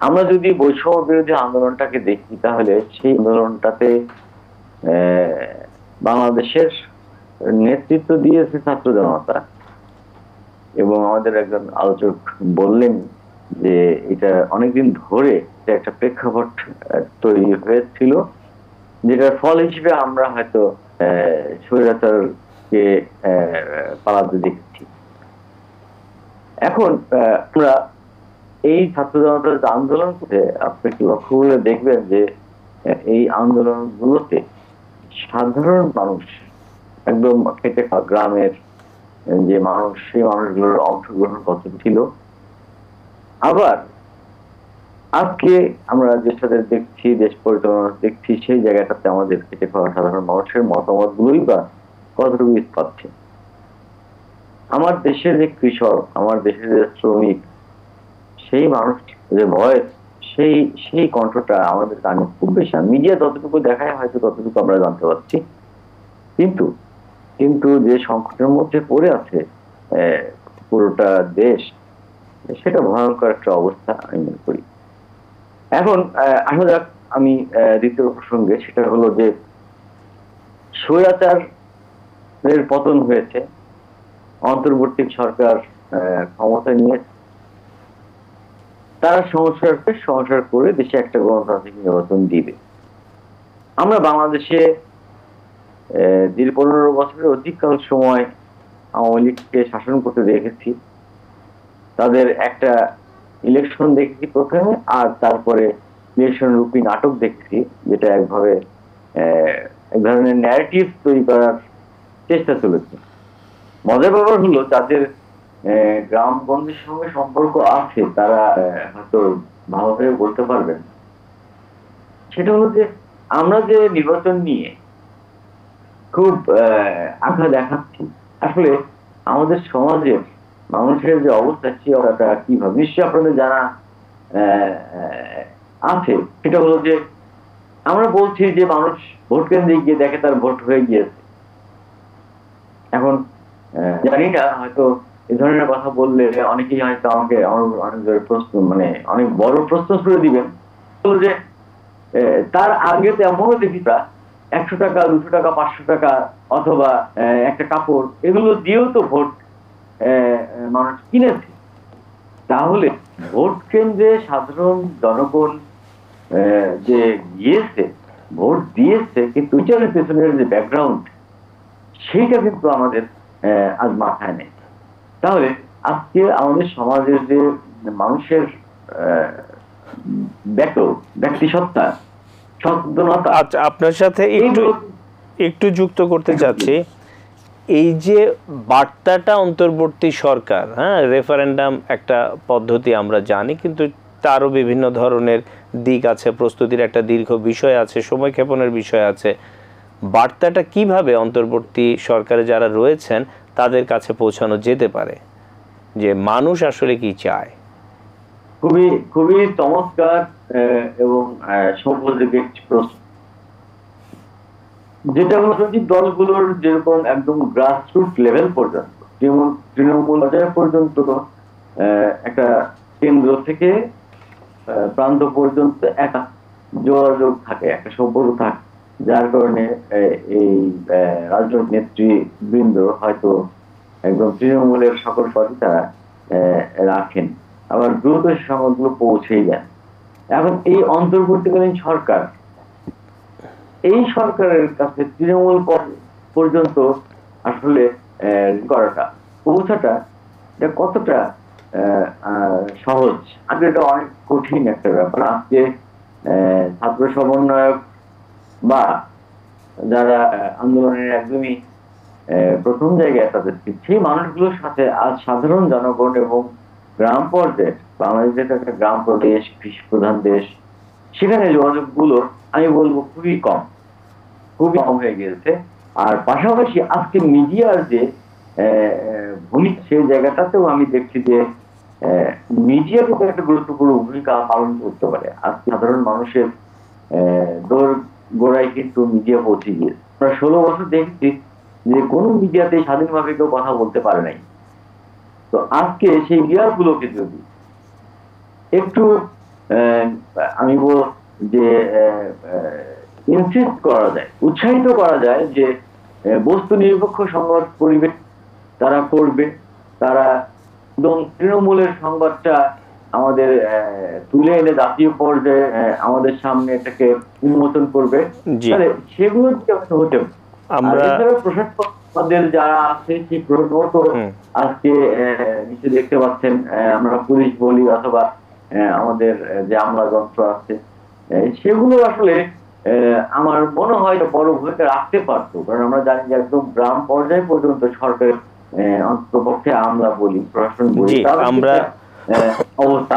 আমরা যদি বৈষম্য বিরোধী আন্দোলনটাকে দেখি তাহলে সেই আন্দোলনটাতে বাংলাদেশের নেতৃত্ব দিয়েছে ছাত্র জনতা, এবং আমাদের একজন আলোচক বললেন যে এটা অনেকদিন ধরে একটা প্রেক্ষাপট তৈরি হয়েছিল, যেটার ফল হিসেবে আমরা হয়তো স্বৈরাচারকে পালাতে দেখেছি। এখন আমরা এই ছাত্র জনতার আন্দোলন করে আপনি কি লক্ষ্য করে দেখবেন যে এই আন্দোলনগুলোতে সাধারণ মানুষ, একদম খেটে খাওয়া গ্রামের যে মানুষ, সেই মানুষগুলোর অংশগ্রহণ কত ছিল। আবার আজকে আমরা যে সাথে দেখছি, দেশ পরিচালনা দেখছি, সেই জায়গাটাতে আমাদের খেটে খাওয়া সাধারণ মানুষের মতামত গুলোই বা কতটুকু পাচ্ছে। আমার দেশের যে কৃষক, আমার দেশের যে শ্রমিক, সেই মানুষ যে ভয়েস, সেই কণ্ঠটা আমাদের কানে খুব বেশি। মিডিয়া ততটুকু দেখায়, হয়তো ততটুকু আমরা জানতে পারছি, কিন্তু যে সংকটের মধ্যে পড়ে আছে পুরোটা দেশ, সেটা ভয়ঙ্কর একটা অবস্থা আমি মনে করি। এখন আসা যাক আমি দ্বিতীয় প্রসঙ্গে, সেটা হলো যে স্বৈরাচারের পতন হয়েছে, অন্তর্বর্তী সরকার ক্ষমতা নিয়ে তারা সংস্কার করে দেশে একটা গণতান্ত্রিক নির্বাচন দিবে। আমরা বাংলাদেশে দীর্ঘ 15 বছরের অধিককাল সময় আওয়ামী লীগকে শাসন করতে দেখেছি। তাদের একটা ইলেকশন দেখেছি প্রথমে, আর তারপরে ইলেকশন রূপী নাটক দেখেছি, যেটা এক ধরনের ন্যারেটিভ তৈরি করার চেষ্টা চলেছে। মজার ব্যাপার হলো, যাদের গ্রামগঞ্জের সঙ্গে সম্পর্ক আছে তারা হয়তো ভালোভাবে বলতে পারবেন। সেটা হলো যে আমরা যে নির্বাচন নিয়ে খুব আশা দেখাচ্ছি, আসলে আমাদের সমাজের মানুষের যে অবস্থা, সেই অবস্থাটা কিভাবে নিশ্চয়ই আপনাদের জানা আছে। সেটা হলো যে আমরা বলছি যে মানুষ ভোট কেন্দ্রে গিয়ে দেখে তার ভোট হয়ে গিয়েছে। এখন জানি না, হয়তো এই ধরনের কথা বললে অনেকেই হয়তো আমাকে অনেক প্রশ্ন, অনেক বড় প্রশ্ন করে দিবেন যে তার আগে তো এমনও দেখি 100 টাকা, 200 টাকা, 500 টাকা অথবা একটা কাপড়, এগুলো দিয়েও তো ভোট মানুষ কিনেছে। তাহলে ভোট কেন্দ্রে সাধারণ জনগণ যে গিয়েছে, ভোট দিয়েছে, কিন্তু বিচারের পেছনের যে ব্যাকগ্রাউন্ড, সেইটা কিন্তু আমাদের আজ মাথায় নেই। তাহলে আজকে আমাদের সমাজের যে মানুষের ব্যক্তি সত্তা, সচেতনতা, আচ্ছা, আপনার সাথে একটু যুক্ত করতে চাচ্ছি। এই যে বার্তাটা অন্তর্বর্তী সরকার, রেফারেন্ডাম একটা পদ্ধতি আমরা জানি, কিন্তু তারও বিভিন্ন ধরনের দিক আছে, প্রস্তুতির একটা দীর্ঘ বিষয় আছে, সময়ক্ষেপণের বিষয় আছে। বার্তাটা কিভাবে অন্তর্বর্তী সরকারে যারা রয়েছেন তাদের কাছে পৌঁছানো যেতে পারে, যে মানুষ আসলে কি চায়? খুবই খুবই চমৎকার এবং সৌপযোগী একটি প্রশ্ন, যেটা রাজনৈতিক দলগুলোর যেরকম একদম গ্রাসরুট লেভেল পর্যন্ত, যেমন তৃণমূল পর্যায় পর্যন্ত একটা কেন্দ্র থেকে প্রান্ত পর্যন্ত একটা যোগাযোগ থাকে, একটা সম্পর্ক থাকে, যার কারণে এই রাজনৈতিক নেতৃবৃন্দ হয়তো একদম তৃণমূলের সকল পদে তারা রাখেন, আবার দ্রুত সংবাদগুলো পৌঁছেই দেন। এখন এই অন্তর্বর্তীকালীন সরকার, এই সরকারের কাছে তৃণমূল পর্যন্ত আসলে করাটা, পৌঁছাটা এটা কতটা সহজ? আগে এটা অনেক কঠিন একটা ব্যাপার। আজকে ছাত্র সমন্বয়ক বা যারা আন্দোলনের একদমই প্রথম জায়গায় তাদের, সেই মানুষগুলোর সাথে আজ সাধারণ জনগণ এবং গ্রাম পর্যায়ে, বাংলাদেশ যেটা একটা গ্রাম প্রদেশ, কৃষি প্রধান দেশ, সেখানে যোগাযোগগুলো আমি বলবো খুবই কম হয়ে গিয়েছে। আর পাশাপাশি আজকে মিডিয়ার যে ভূমিকা, সেই জায়গাটাতেও আমি দেখছি যে মিডিয়া কিন্তু একটা গুরুত্বপূর্ণ ভূমিকা পালন করতে পারে। আজকে সাধারণ মানুষের দৌড় গোড়ায় কিন্তু মিডিয়া পৌঁছে গিয়েছে। আমরা 16 বছর দেখছি যে কোনো মিডিয়াতে স্বাধীনভাবে কেউ কথা বলতে পারে নাই। তো আজকে সেই মিডিয়াগুলোকে যদি একটু আমি বলব যে ইনসিস্ট করা যায়, উৎসাহিত করা যায় যে বস্তু নিরপেক্ষ সংবাদ পরিবেশ তারা করবে, তারা একদম তৃণমূলের সংবাদটা আমাদের তুলে এনে জাতীয় পর্যায়ে আমাদের সামনে এটাকে উন্মোচন করবে, তাহলে সেগুলো হতে আমরা প্রশাসনের যারা আছে সেই প্রশাসন আজকে নিচে দেখতে পাচ্ছেন, আমরা পুলিশ বলি অথবা আমাদের যে আমলা যন্ত্র আছে, সেগুলো আসলে আমার মনে হয় বড় ভূমিকা রাখতে পারতো। কারণ আমরা জানি যে একদম গ্রাম পর্যায়ে পর্যন্ত সরকারের অন্ততপক্ষে আমলা বলি, প্রশাসন বলি, আমরা অবস্থা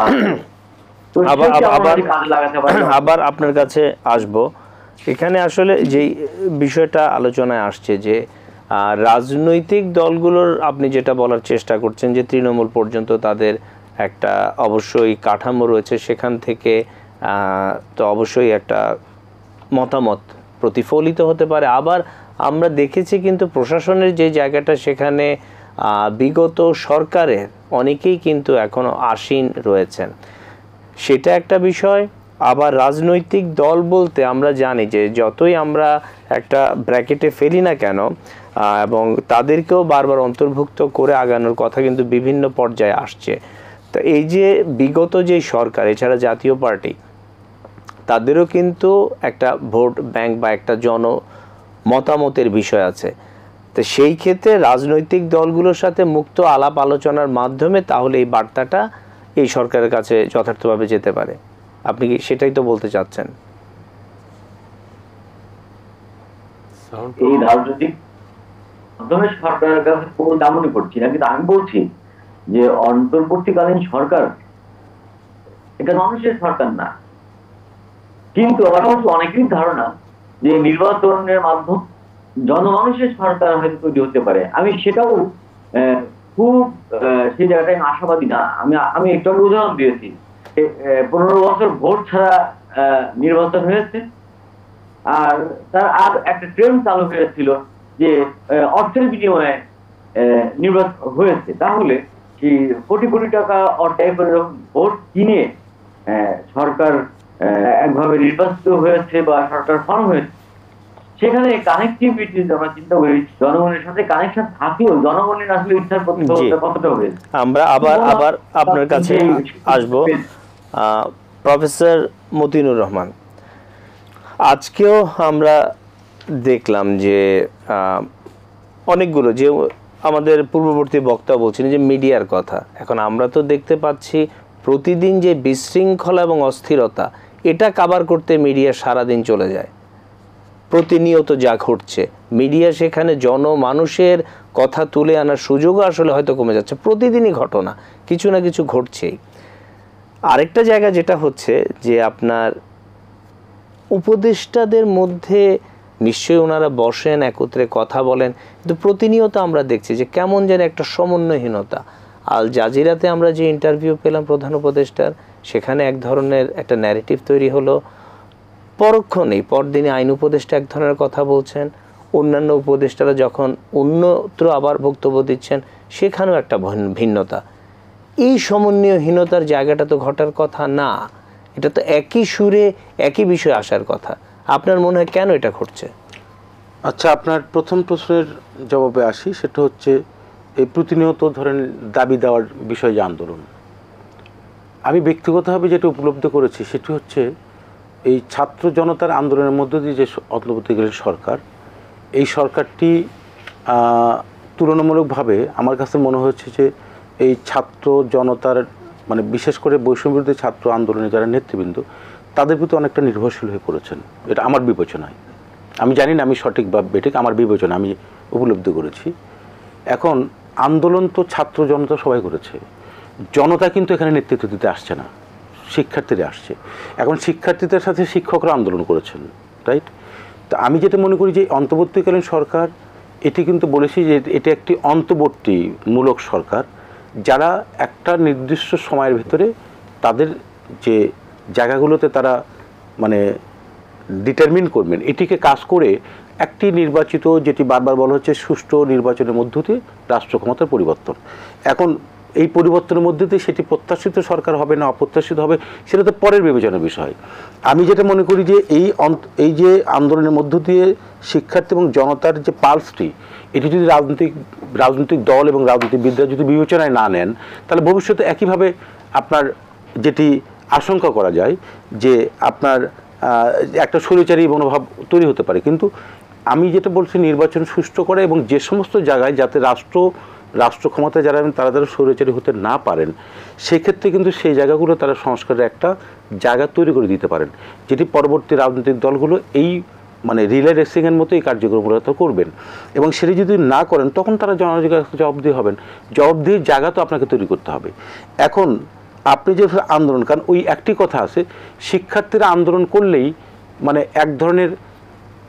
আবার আপনার কাছে আসবো। এখানে আসলে যে বিষয়টা আলোচনায় আসছে যে রাজনৈতিক দলগুলোর, আপনি যেটা বলার চেষ্টা করছেন যে তৃণমূল পর্যন্ত তাদের একটা অবশ্যই কাঠামো রয়েছে, সেখান থেকে তো অবশ্যই একটা মতামত প্রতিফলিত হতে পারে। আবার আমরা দেখেছি কিন্তু প্রশাসনের যে জায়গাটা, সেখানে বিগত সরকারের অনেকেই কিন্তু এখনো আসীন রয়েছেন, সেটা একটা বিষয়। আবার রাজনৈতিক দল বলতে আমরা জানি যে যতই আমরা একটা ব্র্যাকেটে ফেলি না কেন, এবং তাদেরকেও বারবার অন্তর্ভুক্ত করে আগানোর কথা কিন্তু বিভিন্ন পর্যায়ে আসছে। তো এই যে বিগত যে সরকার, এছাড়া জাতীয় পার্টি, তাদেরও কিন্তু একটা ভোট ব্যাংক বা একটা মতামতের বিষয় আছে। তো সেই ক্ষেত্রে রাজনৈতিক দলগুলোর সাথে মুক্ত আলাপ আলোচনার মাধ্যমে তাহলে এই বার্তাটা এই সরকারের কাছে যথার্থভাবে যেতে পারে। আপনি কি সেটাই তো বলতে চাচ্ছেন? এই রাজনৈতিক মাধ্যমে সরকারের কাছে কোনো দামনি করছি না, কিন্তু আমি বলছি যে অন্তর্বর্তীকালীন সরকার এটা মানুষের সরকার না। কিন্তু আমার অনেকেরই ধারণা যে নির্বাচনের মাধ্যম জনমানুষের সরকার হয়তো তৈরি হতে পারে। আমি সেটাও খুব সেই জায়গাটায় আশাবাদী না। আমি একটা উদাহরণ দিয়েছি, 15 বছর ভোট ছাড়া নির্বাচন হয়েছে, আর তার আর একটা ট্রেন্ড চালু হয়েছিল যে অর্থের বিনিময়ে নির্বাচন হয়েছে। তাহলে সেই কোটি কোটি টাকা অর্থায়ন করে ভোট কিনে সরকার একভাবে নির্বাচিত হয়েছে বা সরকার ফর্ম হয়েছে, সেখানে কানেক্টিভিটি আমরা চিন্তা করি, জনগণের সাথে কানেকশন থাকলেও জনগণের আসলে ইচ্ছার কতটা হয়েছে। আমরা আবার আপনার কাছে আসবো। প্রফেসর মতিনুর রহমান, আজকেও আমরা দেখলাম যে অনেকগুলো, যে আমাদের পূর্ববর্তী বক্তা বলছেন যে মিডিয়ার কথা, এখন আমরা তো দেখতে পাচ্ছি প্রতিদিন যে বিশৃঙ্খলা এবং অস্থিরতা, এটা কাভার করতে মিডিয়া সারাদিন চলে যায়। প্রতিনিয়ত যা ঘটছে, মিডিয়া সেখানে জনমানুষের কথা তুলে আনার সুযোগও আসলে হয়তো কমে যাচ্ছে। প্রতিদিনই ঘটনা কিছু না কিছু ঘটছেই। আরেকটা জায়গা যেটা হচ্ছে যে আপনার উপদেষ্টাদের মধ্যে নিশ্চয়ই ওনারা বসেন, একত্রে কথা বলেন, কিন্তু প্রতিনিয়ত আমরা দেখছি যে কেমন যেন একটা সমন্বয়হীনতা। আল জাজিরাতে আমরা যে ইন্টারভিউ পেলাম প্রধান উপদেষ্টার, সেখানে এক ধরনের একটা ন্যারেটিভ তৈরি হলো, পরক্ষণেই পরদিনে আইন উপদেষ্টা এক ধরনের কথা বলছেন, অন্যান্য উপদেষ্টারা যখন অন্যত্র আবার বক্তব্য দিচ্ছেন সেখানেও একটা ভিন্নতা। এই সমন্বয়হীনতার জায়গাটা তো ঘটার কথা না, এটা তো একই সুরে একই বিষয়ে আসার কথা। আপনার মনে হয় কেন এটা ঘটছে? আচ্ছা, আপনার প্রথম প্রশ্নের জবাবে আসি। সেটা হচ্ছে এই প্রতিনিয়ত ধরেন দাবি দেওয়ার বিষয় যে আন্দোলন, আমি ব্যক্তিগতভাবে যেটা উপলব্ধি করেছি সেটি হচ্ছে এই ছাত্র জনতার আন্দোলনের মধ্য দিয়ে যে অন্তর্বর্তীকালীন সরকার, এই সরকারটি তুলনামূলকভাবে আমার কাছে মনে হচ্ছে যে এই ছাত্র জনতার মানে বিশেষ করে বৈষম্যবিরোধী ছাত্র আন্দোলনে যারা নেতৃবৃন্দ, তাদের প্রতি অনেকটা নির্ভরশীল হয়ে পড়েছেন। এটা আমার বিবেচনায়, আমি জানি না আমি সঠিক বা বেঠিক, আমার বিবেচনা আমি উপলব্ধি করেছি। এখন আন্দোলন তো ছাত্র জনতা সবাই করেছে, জনতা কিন্তু এখানে নেতৃত্ব দিতে আসছে না, শিক্ষার্থীরা আসছে। এখন শিক্ষার্থীদের সাথে শিক্ষকরা আন্দোলন করেছেন, রাইট? তো আমি যেটা মনে করি যে অন্তর্বর্তীকালীন সরকার এটি কিন্তু বলেছি যে এটা একটি অন্তর্বর্তীমূলক সরকার, যারা একটা নির্দিষ্ট সময়ের ভিতরে তাদের যে জায়গাগুলোতে তারা মানে ডিটারমিন করবেন, এটিকে কাজ করে একটি নির্বাচিত, যেটি বারবার বলা হচ্ছে সুষ্ঠু নির্বাচনের মধ্য দিয়ে রাষ্ট্র ক্ষমতার পরিবর্তন। এখন এই পরিবর্তনের মধ্যে দিয়ে সেটি প্রত্যাশিত সরকার হবে না অপ্রত্যাশিত হবে, সেটা তো পরের বিবেচনার বিষয়। আমি যেটা মনে করি যে এই যে আন্দোলনের মধ্য দিয়ে শিক্ষার্থী এবং জনতার যে পালসটি, এটি যদি রাজনৈতিক দল এবং রাজনীতিবিদরা যদি বিবেচনায় না নেন, তাহলে ভবিষ্যতে একইভাবে আপনার যেটি আশঙ্কা করা যায় যে আপনার একটা স্বৈরাচারী মনোভাব তৈরি হতে পারে। কিন্তু আমি যেটা বলছি, নির্বাচন সুষ্ঠু করে এবং যে সমস্ত জায়গায় যাতে রাষ্ট্র ক্ষমতায় যারা তারা স্বৈরাচারী হতে না পারেন, সেক্ষেত্রে কিন্তু সেই জায়গাগুলো তারা সংস্কারের একটা জায়গা তৈরি করে দিতে পারেন, যেটি পরবর্তী রাজনৈতিক দলগুলো এই মানে রিলে রেসিংয়ের মতো এই কার্যক্রমগুলো করবেন। এবং সেটি যদি না করেন, তখন তারা জনগণের কাছে জবাবদিহি হবেন। জবাবদিহির জায়গা তো আপনাকে তৈরি করতে হবে। এখন আপনি যে আন্দোলন, কারণ ওই একটি কথা আছে, শিক্ষার্থীরা আন্দোলন করলেই মানে এক ধরনের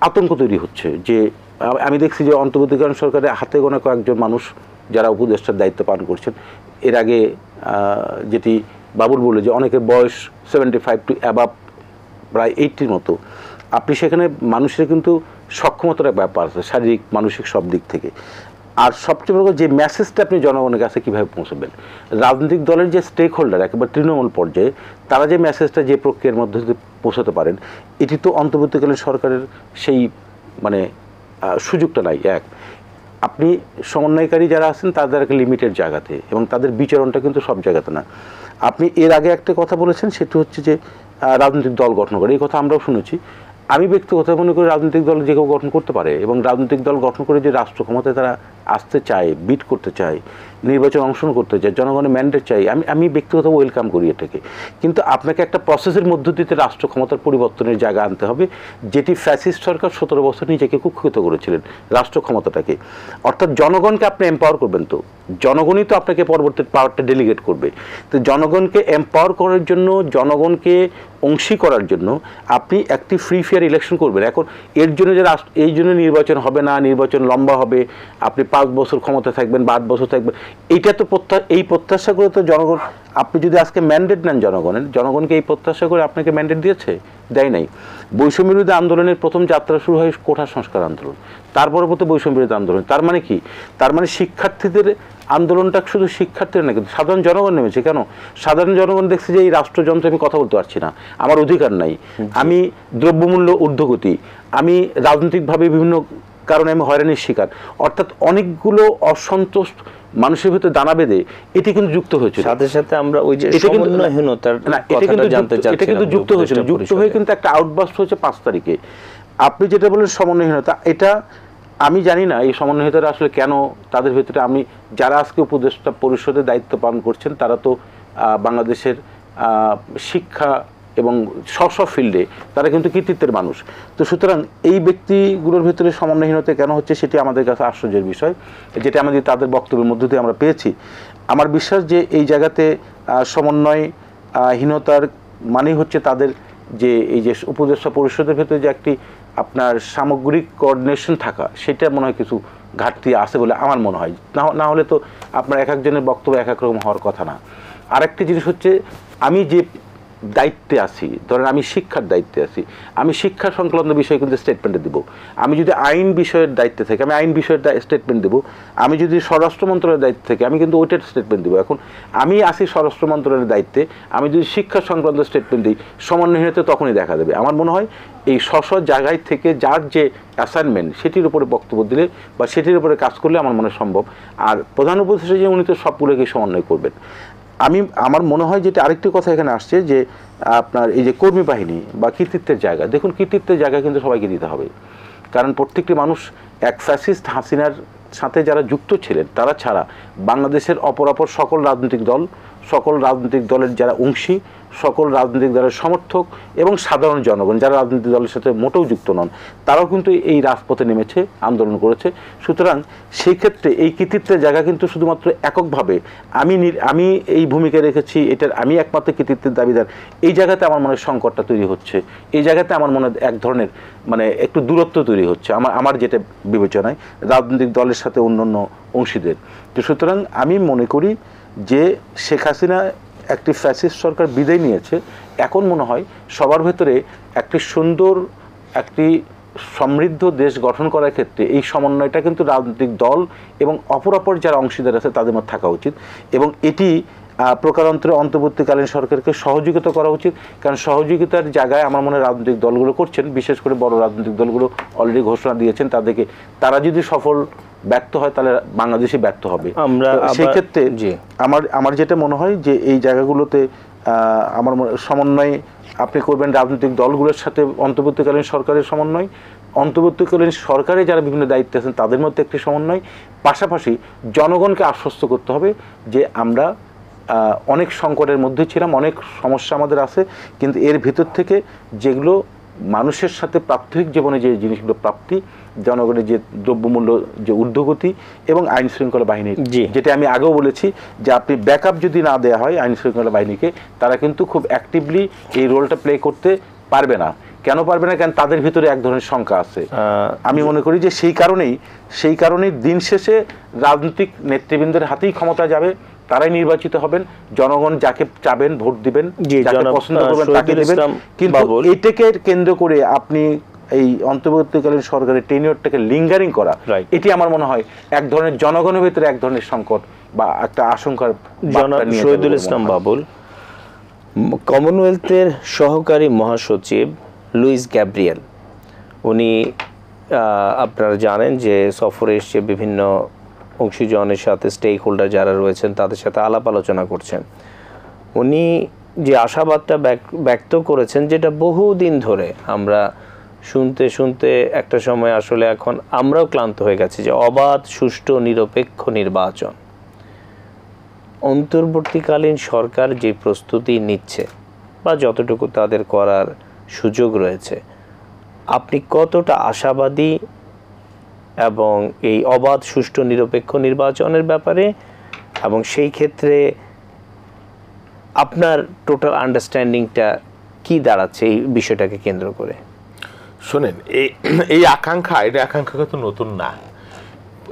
আতঙ্ক তৈরি হচ্ছে। যে আমি দেখছি যে অন্তর্বর্তীকালীন সরকারের হাতে গোনা কয়েকজন মানুষ যারা উপদেষ্টার দায়িত্ব পালন করছেন, এর আগে যেটি বাবুল বলল যে অনেকের বয়স 75 টু অ্যাবাভ প্রায় 80-র মতো। আপনি সেখানে মানুষের কিন্তু সক্ষমতার ব্যাপার আছে, শারীরিক মানসিক সব দিক থেকে। আর সবচেয়ে বড় যে মেসেজটা আপনি জনগণের কাছে কীভাবে পৌঁছাবেন, রাজনৈতিক দলের যে স্টেক হোল্ডার একেবারে তৃণমূল পর্যায়ে, তারা যে মেসেজটা যে প্রক্রিয়ার মধ্যে দিয়ে পৌঁছাতে পারেন, এটি তো অন্তর্বর্তীকালীন সরকারের সেই মানে সুযোগটা নাই। এক, আপনি সমন্বয়কারী যারা আছেন তাদের একটা লিমিটেড জায়গাতে, এবং তাদের বিচরণটা কিন্তু সব জায়গাতে না। আপনি এর আগে একটা কথা বলেছেন, সেটি হচ্ছে যে রাজনৈতিক দল গঠন করে, এই কথা আমরাও শুনেছি। আমি ব্যক্তিগত মনে করি রাজনৈতিক দল যে কেউ গঠন করতে পারে, এবং রাজনৈতিক দল গঠন করে যে রাষ্ট্র ক্ষমতায় তারা আসতে চায়, বিট করতে চায়, নির্বাচন অংশগ্রহণ করতে চায়, জনগণের ম্যান্ডেট চাই, আমি ব্যক্তিগত ওয়েলকাম করি এটাকে। কিন্তু আপনাকে একটা প্রসেসের মধ্য দিয়ে রাষ্ট্র ক্ষমতার পরিবর্তনের জায়গা আনতে হবে, যেটি ফ্যাসিস্ট সরকার 17 বছর নিজেকে কুক্ষিত করেছিলেন রাষ্ট্র ক্ষমতাটাকে। অর্থাৎ জনগণকে আপনি এম্পাওয়ার করবেন, তো জনগণই তো আপনাকে পরবর্তী পাওয়ারটা ডেলিগেট করবে। তো জনগণকে এম্পাওয়ার করার জন্য, জনগণকে অংশী করার জন্য আপনি একটি ফ্রি ফেয়ার ইলেকশন করবেন। এখন এর জন্য যে এই জন্য নির্বাচন হবে না, নির্বাচন লম্বা হবে, আপনি 5 বছর ক্ষমতা থাকবেন বা 8 বছর থাকবেন, এইটা তো এই প্রত্যাশা করে তো জনগণ, আপনি যদি আজকে ম্যান্ডেট নেন জনগণকে এই প্রত্যাশা করে আপনাকে ম্যান্ডেট দিয়েছে? দেয় নাই। বৈষম্য বিরোধী আন্দোলনের প্রথম যাত্রা শুরু হয় কোঠা সংস্কার আন্দোলন, তার পরবর্তী বৈষম্য বিরোধী আন্দোলন। তার মানে কি? তার মানে শিক্ষার্থীদের আন্দোলনটা শুধু শিক্ষার্থীরা না, কিন্তু সাধারণ জনগণ নেমেছে। কেন? সাধারণ জনগণ দেখছে যে এই রাষ্ট্রযন্ত্রে আমি কথা বলতে পারছি না, আমার অধিকার নাই, আমি দ্রব্যমূল্য ঊর্ধ্বগতি, আমি রাজনৈতিকভাবে বিভিন্ন কারণে আমি হয়রানির শিকার, অর্থাৎ অনেকগুলো অসন্তোষ মানুষের ভিতরে দানা বেঁধে এটি কিন্তু যুক্ত হয়েছিল। সাথে সাথে আমরা ওই যে সমন্বয়হীনতার কথাটা জানতে চাচ্ছি, এটা কিন্তু যুক্ত হয়েছিল, যুক্ত হয়ে কিন্তু একটা আউটবাস্ট হয়েছে 5 তারিখে। আপনি যেটা বলেন সমন্বয়হীনতা, এটা আমি জানি না এই সমন্বয়হীনতাটা আসলে কেন তাদের ভিতরে। আমি যারা আজকে উপদেষ্টা পরিষদের দায়িত্ব পালন করছেন, তারা তো বাংলাদেশের শিক্ষা এবং সব ফিল্ডে তারা কিন্তু কৃতিত্বের মানুষ। তো সুতরাং এই ব্যক্তিগুলোর ভিতরে সমন্বয়হীনতা কেন হচ্ছে, সেটি আমাদের কাছে আশ্চর্যের বিষয়, যেটা আমাদের তাদের বক্তব্যের মধ্য দিয়ে আমরা পেয়েছি। আমার বিশ্বাস যে এই জায়গাতে সমন্বয়হীনতার মানেই হচ্ছে তাদের যে এই যে উপদেষ্টা পরিষদের ভেতরে যে একটি আপনার সামগ্রিক কোঅর্ডিনেশন থাকা, সেটা মনে হয় কিছু ঘাটতি আছে বলে আমার মনে হয়। না হলে তো আপনার এক একজনের বক্তব্য এক এক রকম হওয়ার কথা না। আরেকটি জিনিস হচ্ছে, আমি যে দায়িত্বে আছি, ধরেন আমি শিক্ষার দায়িত্বে আছি, আমি শিক্ষা সংক্রান্ত বিষয়ে কিন্তু স্টেটমেন্টে দিব। আমি যদি আইন বিষয়ের দায়িত্বে থাকি আমি আইন বিষয়ের স্টেটমেন্ট দেবো। আমি যদি স্বরাষ্ট্র মন্ত্রণালয়ের দায়িত্বে থাকি আমি কিন্তু ওইটার স্টেটমেন্ট দেবো। এখন আমি আছি স্বরাষ্ট্র মন্ত্রণালয়ের দায়িত্বে, আমি যদি শিক্ষা সংক্রান্ত স্টেটমেন্ট দিই সমন্বয়হীনতা তখনই দেখা দেবে। আমার মনে হয় এই স্ব জায়গায় থেকে যার যে অ্যাসাইনমেন্ট সেটির উপরে বক্তব্য দিলে বা সেটির উপরে কাজ করলে আমার মনে সম্ভব। আর প্রধান উপদেষ্টা যে উনি তো সবগুলোকে সমন্বয় করবেন। আমার মনে হয় যেটা আরেকটি কথা এখানে আসছে যে আপনার এই যে কর্মী বাহিনী বা কৃতিত্বের জায়গা, দেখুন কৃতিত্বের জায়গা কিন্তু সবাইকে দিতে হবে, কারণ প্রত্যেকটি মানুষ এক ফ্যাসিস্ট হাসিনার সাথে যারা যুক্ত ছিলেন তারা ছাড়া বাংলাদেশের অপরাপর সকল রাজনৈতিক দলের যারা অংশী, সকল রাজনৈতিক দলের সমর্থক এবং সাধারণ জনগণ যারা রাজনৈতিক দলের সাথে মোটেও যুক্ত নন তারাও কিন্তু এই রাজপথে নেমেছে, আন্দোলন করেছে। সুতরাং সেই ক্ষেত্রে এই কৃতিত্বের জায়গা কিন্তু শুধুমাত্র এককভাবে আমি এই ভূমিকা রেখেছি, এটার আমি একমাত্র কৃতিত্বের দাবিদার, এই জায়গাতে আমার মনে সংকটটা তৈরি হচ্ছে। এই জায়গাতে আমার মনে এক ধরনের একটু দূরত্ব তৈরি হচ্ছে আমার যেটা বিবেচনায় রাজনৈতিক দলের সাথে অন্যান্য অংশীদের। তো সুতরাং আমি মনে করি যে শেখ হাসিনা একটি ফ্যাসিস্ট সরকার বিদায় নিয়েছে, এখন মনে হয় সবার ভেতরে একটি সুন্দর একটি সমৃদ্ধ দেশ গঠন করার ক্ষেত্রে এই সমন্বয়টা কিন্তু রাজনৈতিক দল এবং অপরাপর যারা অংশীদার আছে তাদের মধ্যে থাকা উচিত এবং এটি প্রকারান্তরে অন্তর্বর্তীকালীন সরকারকে সহযোগিতা করা উচিত। কারণ সহযোগিতার জায়গায় আমার মনে হয় রাজনৈতিক দলগুলো করছেন, বিশেষ করে বড় রাজনৈতিক দলগুলো অলরেডি ঘোষণা দিয়েছেন তারা যদি সফল ব্যর্থ হয় তাহলে বাংলাদেশই ব্যর্থ হবে। সেই ক্ষেত্রে আমার যেটা মনে হয় যে এই জায়গাগুলোতে আমার সমন্বয় আপনি করবেন রাজনৈতিক দলগুলোর সাথে, অন্তর্বর্তীকালীন সরকারের সমন্বয়, অন্তর্বর্তীকালীন সরকারে যারা বিভিন্ন দায়িত্বে আছেন তাদের মধ্যে একটি সমন্বয়, পাশাপাশি জনগণকে আশ্বস্ত করতে হবে যে আমরা অনেক সংকটের মধ্যে ছিলাম, অনেক সমস্যা আমাদের আছে, কিন্তু এর ভিতর থেকে যেগুলো মানুষের সাথে প্রাত্যহিক জীবনে যে জিনিসগুলো প্রাপ্তি, জনগণের যে দ্রব্যমূল্য যে ঊর্ধ্বগতি এবং আইন শৃঙ্খলা বাহিনীর, যেটা আমি আগেও বলেছি যে আপনি ব্যাকআপ যদি না দেওয়া হয় আইন শৃঙ্খলা বাহিনীকে, তারা কিন্তু খুব অ্যাক্টিভলি এই রোলটা প্লে করতে পারবে না। কেন পারবে না? কারণ তাদের ভিতরে এক ধরনের শঙ্কা আছে। আমি মনে করি যে সেই কারণেই দিন শেষে রাজনৈতিক নেতৃবৃন্দের হাতেই ক্ষমতা যাবে, তারাই নির্বাচিত হবেন, জনগণ যাকে চাবেন ভোট দিবেন, যাকে পছন্দ করবেন তাকে দিবেন। কিন্তু এটাকে কেন্দ্র করে আপনি এই অন্তর্বর্তীকালীন সরকারের টেনিয়রটাকে লিঙ্গারিং করা, এটি আমার মনে হয় এক ধরনের জনগণের ভিতরে এক ধরনের সংকট বা একটা আশঙ্কার। শহীদুল ইসলাম বাবুল, কমনওয়েলথের সহকারী মহাসচিব লুইস গ্যাব্রিয়েল, উনি আপনারা জানেন যে সফরে এসে বিভিন্ন অংশীজনের সাথে স্টেক হোল্ডার যারা রয়েছেন তাদের সাথে আলাপ আলোচনা করছেন। উনি যে আশাবাদটা ব্যক্ত করেছেন, যেটা বহুদিন ধরে আমরা শুনতে একটা সময় আসলে এখন আমরাও ক্লান্ত হয়ে গেছি, যে অবাধ সুষ্ঠু নিরপেক্ষ নির্বাচন। অন্তর্বর্তীকালীন সরকার যে প্রস্তুতি নিচ্ছে বা যতটুকু তাদের করার সুযোগ রয়েছে, আপনি কতটা আশাবাদী এবং এই অবাধ সুষ্ঠু নিরপেক্ষ নির্বাচনের ব্যাপারে, এবং সেই ক্ষেত্রে আপনার টোটাল আন্ডারস্ট্যান্ডিংটা কি দাঁড়াচ্ছে এই বিষয়টাকে কেন্দ্র করে? শোনেন, এই আকাঙ্ক্ষা, এটা আকাঙ্ক্ষা তো নতুন না।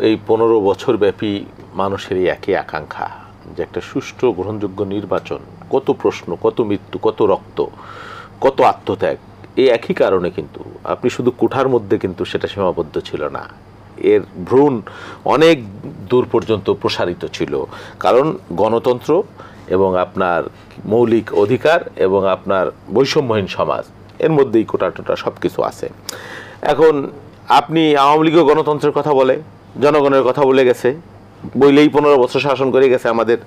এই 15 বছর ব্যাপী মানুষের এই একই আকাঙ্ক্ষা যে একটা সুষ্ঠু গ্রহণযোগ্য নির্বাচন। কত প্রশ্ন, কত মৃত্যু, কত রক্ত, কত আত্মত্যাগ, এই একই কারণে কিন্তু আপনি শুধু কোঠার মধ্যে কিন্তু সেটা সীমাবদ্ধ ছিল না, এর ভ্রূণ অনেক দূর পর্যন্ত প্রসারিত ছিল। কারণ গণতন্ত্র এবং আপনার মৌলিক অধিকার এবং আপনার বৈষম্যহীন সমাজ, এর মধ্যেই কোটা টোটা সব কিছু আছে। এখন আপনি আওয়ামী লীগও গণতন্ত্রের কথা বলে, জনগণের কথা বলে গেছে, বইলেই 15 বছর শাসন করে গেছে আমাদের,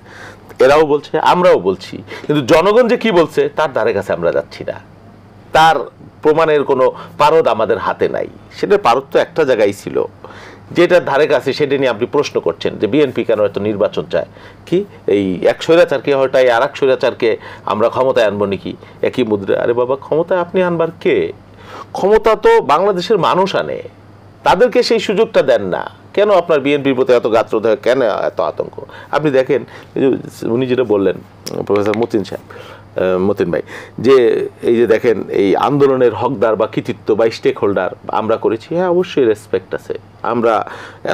এরাও বলছে, আমরাও বলছি, কিন্তু জনগণ যে কি বলছে তার ধারে কাছে আমরা যাচ্ছি না। তার প্রমাণের কোনো পারদ আমাদের হাতে নাই। সেটার পারদ তো একটা জায়গায় ছিল, যেটার ধারে কাছে সেটা নিয়ে আপনি প্রশ্ন করছেন যে বিএনপি কেন এত নির্বাচন চায়, কি এই এক স্বৈরাচারকে হটাই আর এক স্বৈরাচারকে আমরা ক্ষমতায় আনবো নাকি একই মুদ্রা? আরে বাবা, ক্ষমতায় আপনি আনবার কে? ক্ষমতা তো বাংলাদেশের মানুষ আনে, তাদেরকে সেই সুযোগটা দেন না কেন? আপনার বিএনপির প্রতি এত গাত্রদাহ, কেন এত আতঙ্ক? আপনি দেখেন উনি যেটা বললেন প্রফেসর মতিন সাহেব, মতিন ভাই, যে এই যে দেখেন এই আন্দোলনের হকদার বা কৃতিত্ব বা স্টেক হোল্ডার আমরা করেছি, হ্যাঁ অবশ্যই রেসপেক্ট আছে। আমরা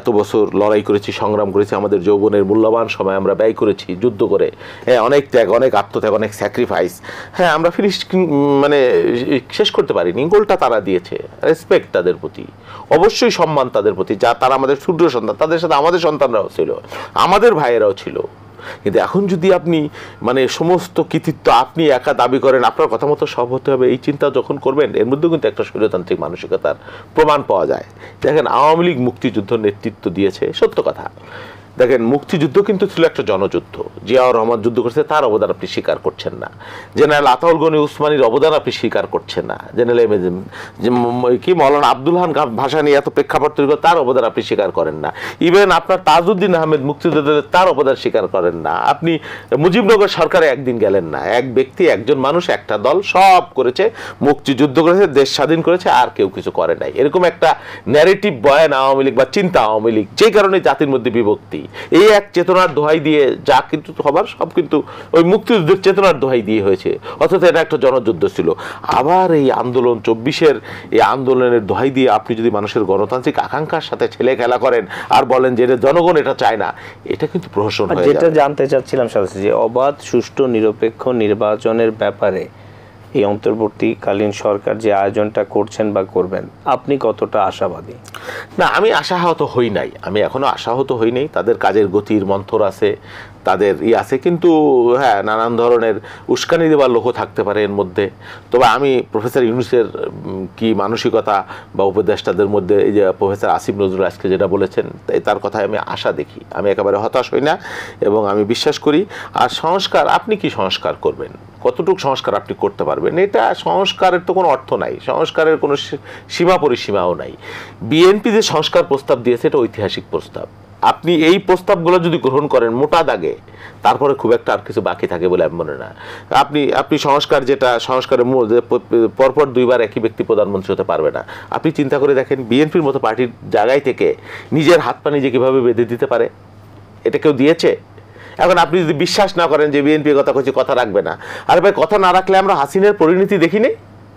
এত বছর লড়াই করেছি, সংগ্রাম করেছি, আমাদের যৌবনের মূল্যবান সময় আমরা ব্যয় করেছি যুদ্ধ করে, হ্যাঁ অনেক ত্যাগ, অনেক আত্মত্যাগ, অনেক স্যাক্রিফাইস, হ্যাঁ আমরা ফিনিশ মানে শেষ করতে পারিনি, গোলটা তারা দিয়েছে, রেসপেক্ট তাদের প্রতি, অবশ্যই সম্মান তাদের প্রতি, যা তারা আমাদের ক্ষুদ্র সন্তান, তাদের সাথে আমাদের সন্তানরাও ছিল, আমাদের ভাইয়েরাও ছিল। কিন্তু এখন যদি আপনি মানে সমস্ত কৃতিত্ব আপনি একা দাবি করেন, আপনার কথা মতো সব হতে হবে, এই চিন্তা যখন করবেন, এর মধ্যেও কিন্তু একটা স্বৈরতান্ত্রিক মানসিকতার প্রমাণ পাওয়া যায়। দেখেন আওয়ামী লীগ মুক্তিযুদ্ধ নেতৃত্ব দিয়েছে, সত্য কথা। দেখেন মুক্তিযুদ্ধ কিন্তু ছিল একটা জনযুদ্ধ, জিয়াউর রহমান যুদ্ধ করেছে, তার অবদান আপনি স্বীকার করছেন না। জেনারেল আতাউল গনি উসমানীর অবদান আপনি স্বীকার করছেন না। জেনারেল কি মৌলানা আব্দুল হান ভাষা নিয়ে এত প্রেক্ষাপট তৈরি করে, তার অবদান আপনি স্বীকার করেন না। ইভেন আপনার তাজউদ্দিন আহমেদ মুক্তিযোদ্ধাদের তার অবদান স্বীকার করেন না। আপনি মুজিবনগর সরকারে একদিন গেলেন না। এক ব্যক্তি, একজন মানুষ, একটা দল সব করেছে, মুক্তিযুদ্ধ করেছে, দেশ স্বাধীন করেছে, আর কেউ কিছু করে নাই, এরকম একটা ন্যারেটিভ বয়ান আওয়ামী লীগ বা চিন্তা আওয়ামী লীগ, যে কারণে জাতির মধ্যে বিভক্তি। এই এক চেতনার দোহাই দিয়ে যা কিন্তু হবার সব কিন্তু ওই মুক্তিযুদ্ধের চেতনার দোহাই দিয়ে হয়েছে, অথচ এটা একটা জনযুদ্ধ ছিল। আবার এই আন্দোলন 24-এর এই আন্দোলনের দোহাই দিয়ে আপনি যদি মানুষের গণতান্ত্রিক আকাঙ্ক্ষার সাথে ছেলে খেলা করেন আর বলেন যে জনগণ এটা চায় না, এটা কিন্তু প্রহসন হয়ে যেটা যাবে। জানতে চাচ্ছিলাম সাথে, যে অবাধ সুষ্ঠু নিরপেক্ষ নির্বাচনের ব্যাপারে এই অন্তর্বর্তীকালীন সরকার যে আয়োজনটা করছেন বা করবেন, আপনি কতটা আশাবাদী? না, আমি আশাহত হই নাই, আমি এখনো আশাহত হই নাই। তাদের কাজের গতির মন্থর আছে, তাদের আছে, কিন্তু হ্যাঁ নানান ধরনের উস্কানি দেওয়ার লোকও থাকতে পারে এর মধ্যে। তবে আমি প্রফেসর ইউনূসের কি মানসিকতা বা উপদেষ্টাদের মধ্যে এই যে প্রফেসর আসিফ নজরুল আজকে যেটা বলেছেন, তার কথায় আমি আশা দেখি, আমি একেবারে হতাশ হই না, এবং আমি বিশ্বাস করি। আর সংস্কার, আপনি কি সংস্কার করবেন, কতটুকু সংস্কার আপনি করতে পারবেন, এটা সংস্কারের তো কোনো অর্থ নাই, সংস্কারের কোনো সীমা পরিসীমাও নাই। বিএনপি যে সংস্কার প্রস্তাব দিয়েছে, এটা ঐতিহাসিক প্রস্তাব। আপনি এই প্রস্তাবগুলো যদি গ্রহণ করেন মোটা দাগে, তারপরে খুব একটা আর কিছু বাকি থাকে বলে আমি মনে না। আপনি সংস্কার, যেটা সংস্কারের মূল, যে পরপর 2বার একই ব্যক্তি প্রধানমন্ত্রী হতে পারবে না। আপনি চিন্তা করে দেখেন, বিএনপির মতো পার্টির জায়গায় থেকে নিজের হাত পা নিজে কীভাবে বেঁধে দিতে পারে, এটা কেউ দিয়েছে? এখন আপনি যদি বিশ্বাস না করেন যে বিএনপি কথা কইছে, কথা রাখবে না, আর ভাই কথা না রাখলে আমরা হাসিনের পরিণতি দেখি নেই,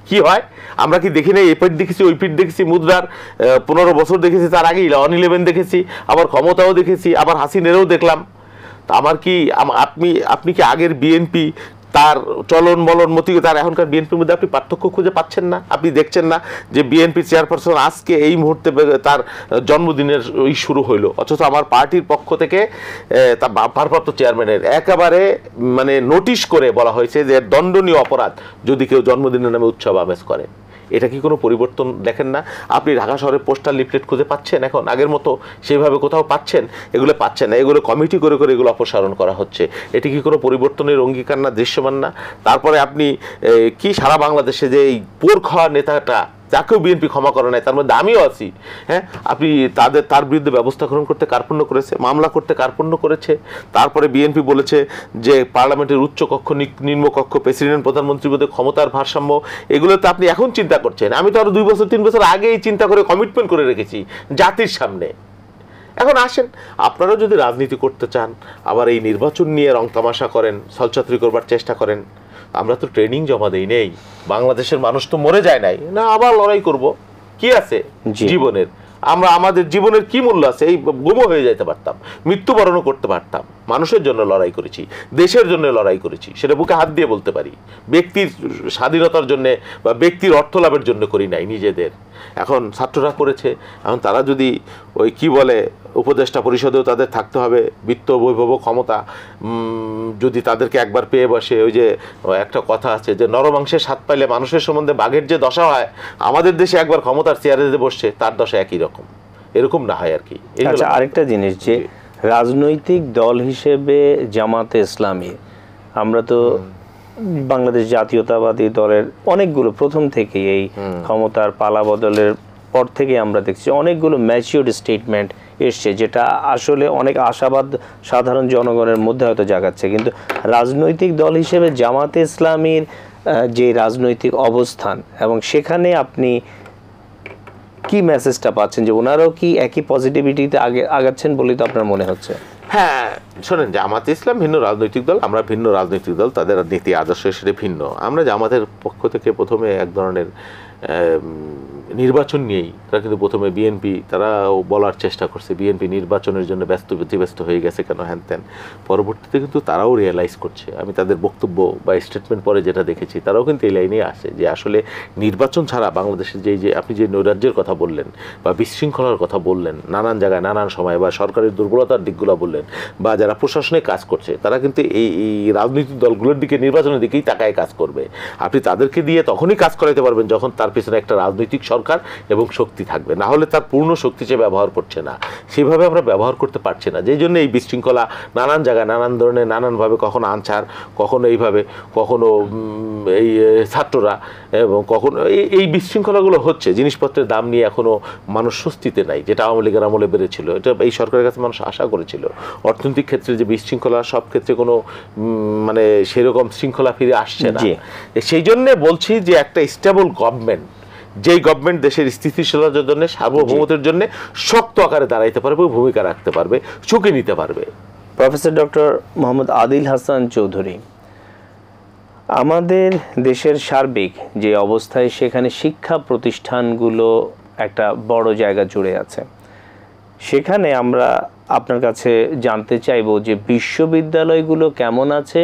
কি হয় আমরা কি দেখি নেই? এই পিঠ দেখেছি, ওই পিঠ দেখেছি, মুদ্রার 15 বছর দেখেছি, তার আগে 11 দেখেছি, আবার ক্ষমতাও দেখেছি, আবার হাসিনেরও দেখলাম। তা আমার কি আপনি কি আগের বিএনপি তার চলন বলন মতি, তার এখনকার বিএনপির মধ্যে আপনি পার্থক্য খুঁজে পাচ্ছেন না? আপনি দেখছেন না যে বিএনপির চেয়ারপারসন আজকে এই মুহূর্তে তার জন্মদিনের ওই শুরু হইলো, অথচ আমার পার্টির পক্ষ থেকে তার ভারপ্রাপ্ত চেয়ারম্যানের একেবারে মানে নোটিশ করে বলা হয়েছে যে দণ্ডনীয় অপরাধ যদি কেউ জন্মদিনের নামে উৎসব আমেজ করে। এটা কি কোনো পরিবর্তন দেখেন না? আপনি ঢাকা শহরে পোস্টাল লিফলেট খুঁজে পাচ্ছেন এখন আগের মতো সেইভাবে কোথাও পাচ্ছেন? এগুলো পাচ্ছেন না, এগুলো কমিটি করে করে এগুলো অপসারণ করা হচ্ছে। এটি কি কোনো পরিবর্তনের অঙ্গীকার না, দৃশ্যমান না? তারপরে আপনি কি সারা বাংলাদেশে যে এই পোর খাওয়া নেতাটা, যাকেও বিএনপি ক্ষমা করে নাই, তার মধ্যে আমিও আছি, হ্যাঁ, আপনি তার বিরুদ্ধে ব্যবস্থা গ্রহণ করতে কার্পণ্য করেছে, মামলা করতে কার্পণ্য করেছে। তারপরে বিএনপি বলেছে যে পার্লামেন্টের উচ্চ কক্ষ নিম্নকক্ষ, প্রেসিডেন্ট প্রধানমন্ত্রীর মধ্যে ক্ষমতার ভারসাম্য, এগুলো তো আপনি এখন চিন্তা করছেন। আমি তো আরো 2 বছর 3 বছর আগেই চিন্তা করে কমিটমেন্ট করে রেখেছি জাতির সামনে। এখন আসেন, আপনারাও যদি রাজনীতি করতে চান, আবার এই নির্বাচন নিয়ে রং তামাশা করেন, ছলচাতুরি করবার চেষ্টা করেন, আমরা তো ট্রেনিং জমা দেই নেই, বাংলাদেশের মানুষ তো মরে যায় নাই না, আবার লড়াই করব কি আছে জীবনের? আমরা আমাদের জীবনের কি মূল্য আছে? এই গুম হয়ে যেতে পারতাম, মৃত্যুবরণও করতে পারতাম। মানুষের জন্য লড়াই করেছি, দেশের জন্য লড়াই করেছি, সেটা বুকে হাত দিয়ে বলতে পারি। ব্যক্তির স্বাধীনতার জন্য বা ব্যক্তির অর্থ লাভের জন্য করি নাই নিজেদের। এখন ছাত্ররা করেছে, এখন তারা যদি ওই কি বলে উপদেষ্টা পরিষদেও তাদের থাকতে হবে বিত্ত বৈভব ক্ষমতা, যদি তাদেরকে একবার পেয়ে বসে, ওই যে একটা কথা আছে যে নরমাংসের স্বাদ পাইলে মানুষের সম্বন্ধে বাঘের যে দশা হয়, আমাদের দেশে একবার ক্ষমতার চেয়ারে বসছে তার দশা একই রকম, এরকম না হয় আর কি। আচ্ছা, আরেকটা জিনিস, যে রাজনৈতিক দল হিসেবে জামাতে ইসলামী, আমরা তো বাংলাদেশ জাতীয়তাবাদী দলের অনেকগুলো প্রথম থেকে এই ক্ষমতার পালা বদলের পর থেকে আমরা দেখছি অনেকগুলো ম্যাচিউরড স্টেটমেন্ট এসছে, যেটা আসলে অনেক আশাবাদ সাধারণ জনগণের মধ্যে হয়তো জাগাচ্ছে। কিন্তু রাজনৈতিক দল হিসেবে জামাতে ইসলামীর যে রাজনৈতিক অবস্থান, এবং সেখানে আপনি কি মেসেজটা পাচ্ছেন, যে ওনারাও কি একই পজিটিভিটিতে আগাচ্ছেন বলেই তো আপনার মনে হচ্ছে? হ্যাঁ, শোনেন, জামাতে ইসলাম ভিন্ন রাজনৈতিক দল, আমরা ভিন্ন রাজনৈতিক দল, তাদের নীতি আদর্শ সেটা ভিন্ন। আমরা জামাতের পক্ষ থেকে প্রথমে এক ধরনের নির্বাচন নিয়েই তারা কিন্তু প্রথমে বিএনপি তারাও বলার চেষ্টা করছে বিএনপি নির্বাচনের জন্য ব্যতিব্যস্ত হয়ে গেছে কেন হ্যান ত্যান। পরবর্তীতে কিন্তু তারাও রিয়েলাইজ করছে, আমি তাদের বক্তব্য বা স্টেটমেন্ট পরে যেটা দেখেছি, তারাও কিন্তু এই লাইনেই আসে যে আসলে নির্বাচন ছাড়া বাংলাদেশের যে আপনি যে নৈরাজ্যের কথা বললেন বা বিশৃঙ্খলার কথা বললেন, নানান জায়গায় নানান সময়, বা সরকারের দুর্বলতার দিকগুলো বললেন, বা যারা প্রশাসনে কাজ করছে তারা কিন্তু এই রাজনৈতিক দলগুলোর দিকে, নির্বাচনের দিকেই তাকায় কাজ করবে। আপনি তাদেরকে দিয়ে তখনই কাজ করাতে পারবেন যখন তার পিছনে একটা রাজনৈতিক সরকার এবং শক্তি থাকবে, না হলে তার পূর্ণ শক্তি সে ব্যবহার করছে না, সেভাবে আমরা ব্যবহার করতে পারছি না। যেই জন্য এই বিশৃঙ্খলা নানান জায়গায় নানান ধরনের নানানভাবে, কখনো আনসার, কখনো এইভাবে, কখনো এই ছাত্ররা, এবং কখনো এই বিশৃঙ্খলাগুলো হচ্ছে। জিনিসপত্রের দাম নিয়ে এখনো মানুষ স্বস্তিতে নাই, যেটা আওয়ামী লীগের আমলে বেড়েছিল, এটা এই সরকারের কাছে মানুষ আশা করেছিল। অর্থনৈতিক ক্ষেত্রে যে বিশৃঙ্খলা, সব ক্ষেত্রে কোনো মানে সেরকম শৃঙ্খলা ফিরে আসছে না। সেই জন্যে বলছি যে একটা স্টেবল গভর্নমেন্ট, যেই গভর্নমেন্ট দেশের স্থিতিশীলতার জন্য, সার্বভৌমত্বের জন্য শক্ত আকারে দাঁড়াইতে পারবে, ভূমিকা রাখতে পারবে, ঝুঁকি নিতে পারবে। প্রফেসর ডক্টর মোহাম্মদ আদিল হাসান চৌধুরী, আমাদের দেশের সার্বিক যে অবস্থায়, সেখানে শিক্ষা প্রতিষ্ঠানগুলো একটা বড় জায়গা জুড়ে আছে। সেখানে আমরা আপনার কাছে জানতে চাইব যে বিশ্ববিদ্যালয়গুলো কেমন আছে,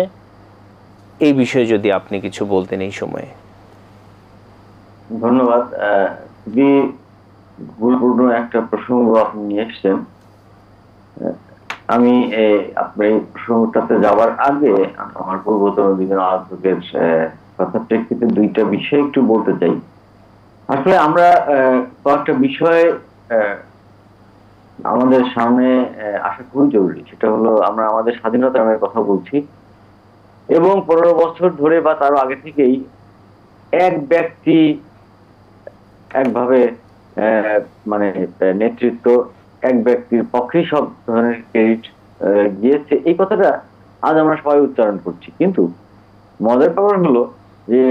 এই বিষয়ে যদি আপনি কিছু বলতেন এই সময়ে। ধন্যবাদ। খুবই গুরুত্বপূর্ণ একটা প্রসঙ্গ আপনি নিয়ে এসছেন। আমি আপনার এই প্রসঙ্গটাতে যাওয়ার আগে আমার পূর্বতন বিভিন্ন আলোচকের কথার প্রেক্ষিতে দুইটা বিষয় একটু বলতে চাই। আসলে আমরা কয়েকটা বিষয় আমাদের সামনে আসা খুবই জরুরি। সেটা হলো, আমরা আমাদের স্বাধীনতা নামের কথা বলছি, এবং 15 বছর ধরে বা তারও আগে থেকেই এক ব্যক্তি একভাবে মানে নেতৃত্ব, এক ব্যক্তির পক্ষেই সব ধরনের ক্রেডিট গিয়েছে, এই কথাটা আজ আমরা সবাই উচ্চারণ করছি। কিন্তু মজার ব্যাপার হলো যে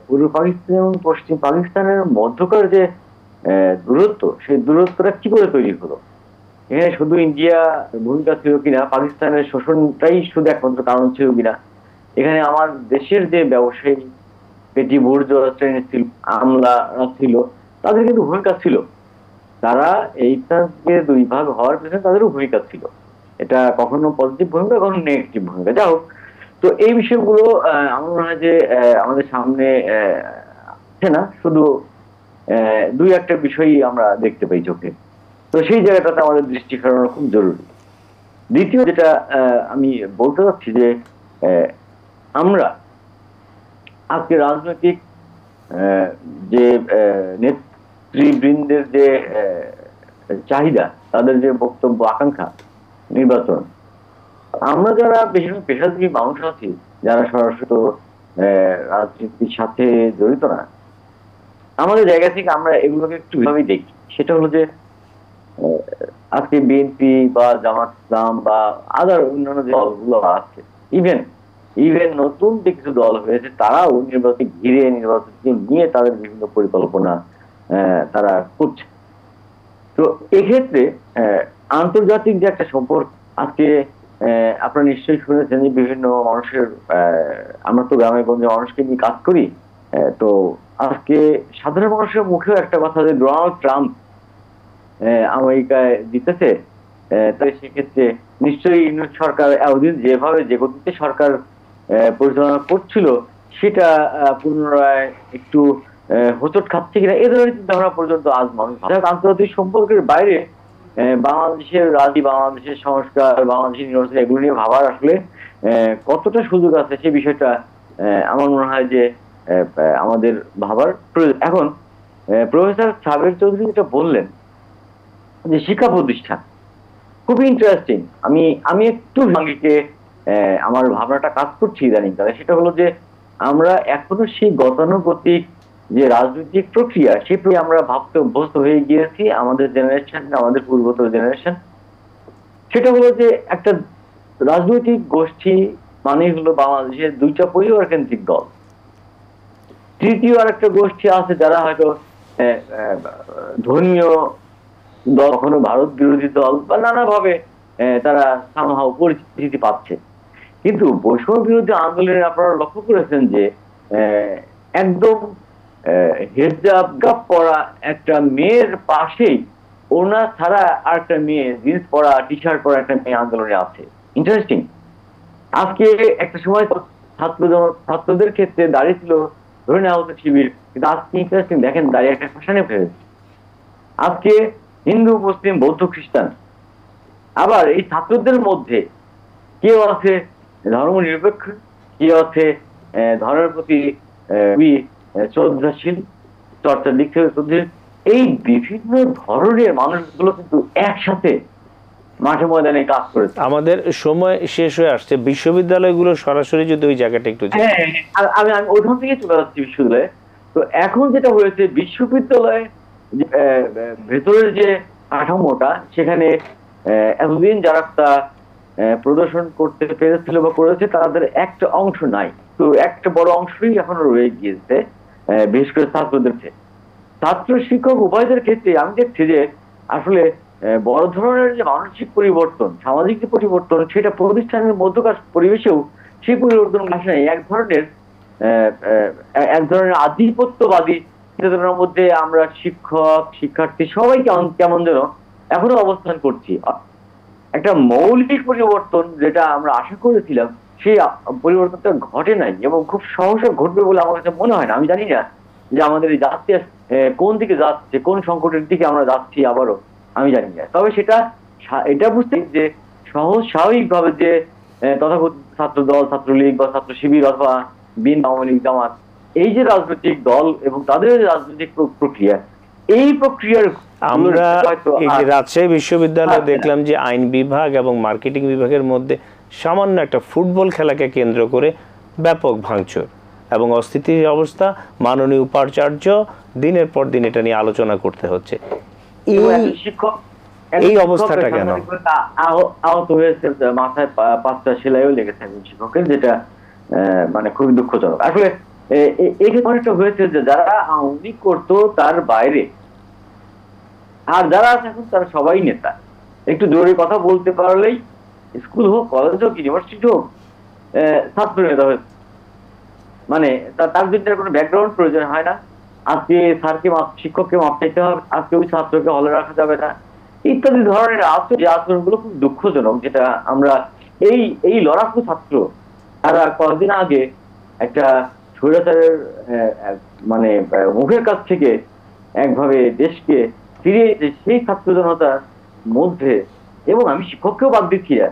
পূর্ব পাকিস্তান এবং পশ্চিম পাকিস্তানের মধ্যকার যে দূরত্ব, সেই দূরত্বটা কি করে তৈরি হলো? এখানে শুধু ইন্ডিয়া ভূমিকা ছিল কিনা, পাকিস্তানের শোষণটাই শুধু একমাত্র কারণ ছিল কিনা, এখানে আমার দেশের যে ব্যবসায়ী পেটি বুর্জোয়া শ্রেণী ছিল, আমলারা ছিল, তাদের কিন্তু ভূমিকা ছিল। তারা এইটাকে দুই ভাগ হওয়ার পেছনে তাদেরও ভূমিকা ছিল। এটা কখনো পজিটিভ ভূমিকা, কখনো নেগেটিভ ভূমিকা। যাই হোক, তো এই বিষয়গুলো আমার মনে হয় যে আমাদের সামনে আছে না, শুধু দুই একটা বিষয়ই আমরা দেখতে পাই চোখে। তো সেই জায়গাটাতে আমাদের দৃষ্টি ফেরানো খুব জরুরি। দ্বিতীয় যেটা আমি বলতে চাচ্ছি যে আমরা আজকে রাজনৈতিক যে নেতৃবৃন্দের যে চাহিদা, তাদের যে বক্তব্য, আকাঙ্ক্ষা, নির্বাচন, আমরা যারা বেশিরভাগ পেশাজীবী মানুষ আছি, যারা সরাসরি রাজনীতির সাথে জড়িত না, আমাদের জায়গা থেকে আমরা এগুলোকে একটু ভাবেই দেখি। সেটা হলো যে আজকে বিএনপি বা জামাত ইসলাম বা আদার অন্যান্য যে দলগুলো আছে, ইভেন নতুন যে কিছু দল হয়েছে, তারাও নির্বাচন ঘিরে, নির্বাচনকে নিয়ে তাদের বিভিন্ন পরিকল্পনা তারা করছে। তো এক্ষেত্রে আন্তর্জাতিক যে একটা সম্পর্ক, আজকে আপনারা নিশ্চয়ই শুনেছেন যে বিভিন্ন মানুষের, আমরা তো গ্রামে গঞ্জে মানুষকে নিয়ে কাজ করি, তো আজকে সাধারণ মানুষের মুখেও একটা কথা, যে ডোনাল্ড ট্রাম্প আমেরিকায় জিতেছে, তাই সেক্ষেত্রে নিশ্চয়ই ইউনিট সরকার এতদিন যেভাবে যে গতিতে সরকার পরিচালনা করছিল, সেটা পুনরায় একটু হোঁচট খাচ্ছে কিনা, এ ধরনের চিন্তাভাবনা পর্যন্ত আজ মানুষ। আন্তর্জাতিক সম্পর্কের বাইরে বাংলাদেশের রাজনীতি, বাংলাদেশের সংস্কার, বাংলাদেশের নির্বাচন, এগুলো নিয়ে ভাবার আসলে কতটা সুযোগ আছে, সেই বিষয়টা আমার মনে হয় যে আমাদের ভাবার প্রয়োজন। এখন প্রফেসর সাবের চৌধুরী যেটা বললেন যে শিক্ষা প্রতিষ্ঠান, খুবই ইন্টারেস্টিং। আমি একটু ভাঙ্গিকে আমার ভাবনাটা কাজ করছি ইদানিং কালে। সেটা হলো যে আমরা এখনো সেই গতানুগতিক যে রাজনৈতিক প্রক্রিয়া, সেই প্রক্রিয়া আমরা ভাবতে অভ্যস্ত হয়ে গিয়েছি, আমাদের জেনারেশন, আমাদের পূর্বতর জেনারেশন। সেটা হলো যে একটা রাজনৈতিক গোষ্ঠী মানে হলো বাংলাদেশের দুইটা পরিবার কেন্দ্রিক দল, তৃতীয় আরেকটা গোষ্ঠী আছে যারা হয়তো ধর্মীয় দল, কখনো ভারত বিরোধী দল, বা নানাভাবে তারা সামহাও পরিচিতি পাচ্ছে। কিন্তু বৈষম্য বিরোধী আন্দোলনে আপনারা লক্ষ্য করেছেন যে একদম হেজাব গাব পরা একটা মেয়ের পাশেই ওনা ছাড়া আর একটা মেয়ে জিন্স পরা টি শার্ট পরা একটা মেয়ে আন্দোলনে আছে। ইন্টারেস্টিং। আজকে একটা সময় ছাত্রদের ক্ষেত্রে দাঁড়িয়ে ছিল ধরে নেওয়া হতো শিবির, কিন্তু আজকে ইন্টারেস্টিং দেখেন দাঁড়িয়ে একটা ফ্যাশনে ফেলেছে। আজকে হিন্দু, মুসলিম, বৌদ্ধ, খ্রিস্টান, আবার এই ছাত্রদের মধ্যে কেউ আছে ধর্ম নিরপেক্ষ, কেউ আছে ধর্মের প্রতি শ্রদ্ধাশীল, চর্চার দিক থেকে শ্রদ্ধাশীল। এই বিভিন্ন ধরনের মানুষগুলো কিন্তু একসাথে মাঠে ময়দানে কাজ করেছে। আমাদের সময় শেষ হয়ে আসছে, বিশ্ববিদ্যালয়গুলো সরাসরি যদি ওই জায়গাটা একটু আমি ওইখান থেকে চলে যাচ্ছি বিশ্ববিদ্যালয়ে। তো এখন যেটা হয়েছে, বিশ্ববিদ্যালয়ে ভেতরের যে কাঠামোটা, সেখানে এতদিন যারা তা প্রদর্শন করতে পেরেছিল বা করেছে তাদের একটা অংশ নাই, তো একটা বড় অংশই এখনো রয়ে গিয়েছে, বিশেষ করে ছাত্রদের ক্ষেত্রে। ছাত্র শিক্ষক উভয়দের ক্ষেত্রে আমি দেখছি যে আসলে বড় ধরনের যে মানসিক পরিবর্তন, সামাজিক যে পরিবর্তন, সেটা প্রতিষ্ঠানের মধ্যকার পরিবেশেও সেই পরিবর্তন আসে নাই। এক ধরনের আধিপত্যবাদী চেতনার মধ্যে আমরা শিক্ষক, শিক্ষার্থী সবাই কেমন যেন এখনো অবস্থান করছি। একটা মৌলিক পরিবর্তন যেটা আমরা আশা করেছিলাম, সেই পরিবর্তনটা ঘটে নাই এবং খুব সহসা ঘটবে বলে আমার কাছে মনে হয় না। আমি জানি না যে আমাদের এই যাত্রা কোন দিকে যাচ্ছে, কোন সংকটের দিকে আমরা যাচ্ছি আবারও, আমি জানি না। তবে এটা বুঝতে যে সহজ স্বাভাবিকভাবে যে তথাকথিত ছাত্র দল, ছাত্রলীগ বা ছাত্র শিবির অথবা বিএনপি, আওয়ামী লীগ, জামাত, এই যে রাজনৈতিক দল এবং তাদের রাজনৈতিক প্রক্রিয়া, এই প্রক্রিয়ার আমরা রাজশাহী বিশ্ববিদ্যালয়ে দেখলাম যে আইন বিভাগ এবং মার্কেটিং বিভাগের মধ্যে সামান্য একটা ফুটবল খেলাকে কেন্দ্র করে ব্যাপক ভাঙচুর এবং অস্থিতিশীল অবস্থা। মাননীয় উপাচার্য দিনের পর দিন এটা নিয়ে আলোচনা করতে হচ্ছে। এই অবস্থাটা কেন? আহত হয়েছে, মাথায় 5টা সেলাইও লেগেছে একজন শিক্ষকের, যেটা মানে খুবই দুঃখজনক। আসলে এক্ষেত্রে অনেকটা হয়েছে যে যারা আওয়ামী করতো তার বাইরে আর যারা আছে এখন তারা সবাই নেতা। একটু জোরে কথা বলতে পারলেই স্কুল হোক, কলেজ হোক, ইউনিভার্সিটি হোক, ছাত্র নেতা হয়েছে। মানে তার জন্য কোনো ব্যাকগ্রাউন্ড প্রয়োজন হয় না। আজকে স্যারকে শিক্ষককে মাপ চাইতে হবে, আজকে ওই ছাত্রকে হলে রাখা যাবে না, ইত্যাদি ধরনের যে আচরণগুলো খুব দুঃখজনক। যেটা আমরা এই লড়াকু ছাত্র, তারা কয়েকদিন আগে একটা স্বৈরাচারের মানে মুখের কাছ থেকে একভাবে দেশকে ফিরিয়ে, সেই ছাত্র জনতার মধ্যে, এবং আমি শিক্ষককেও বাদ দিচ্ছি না,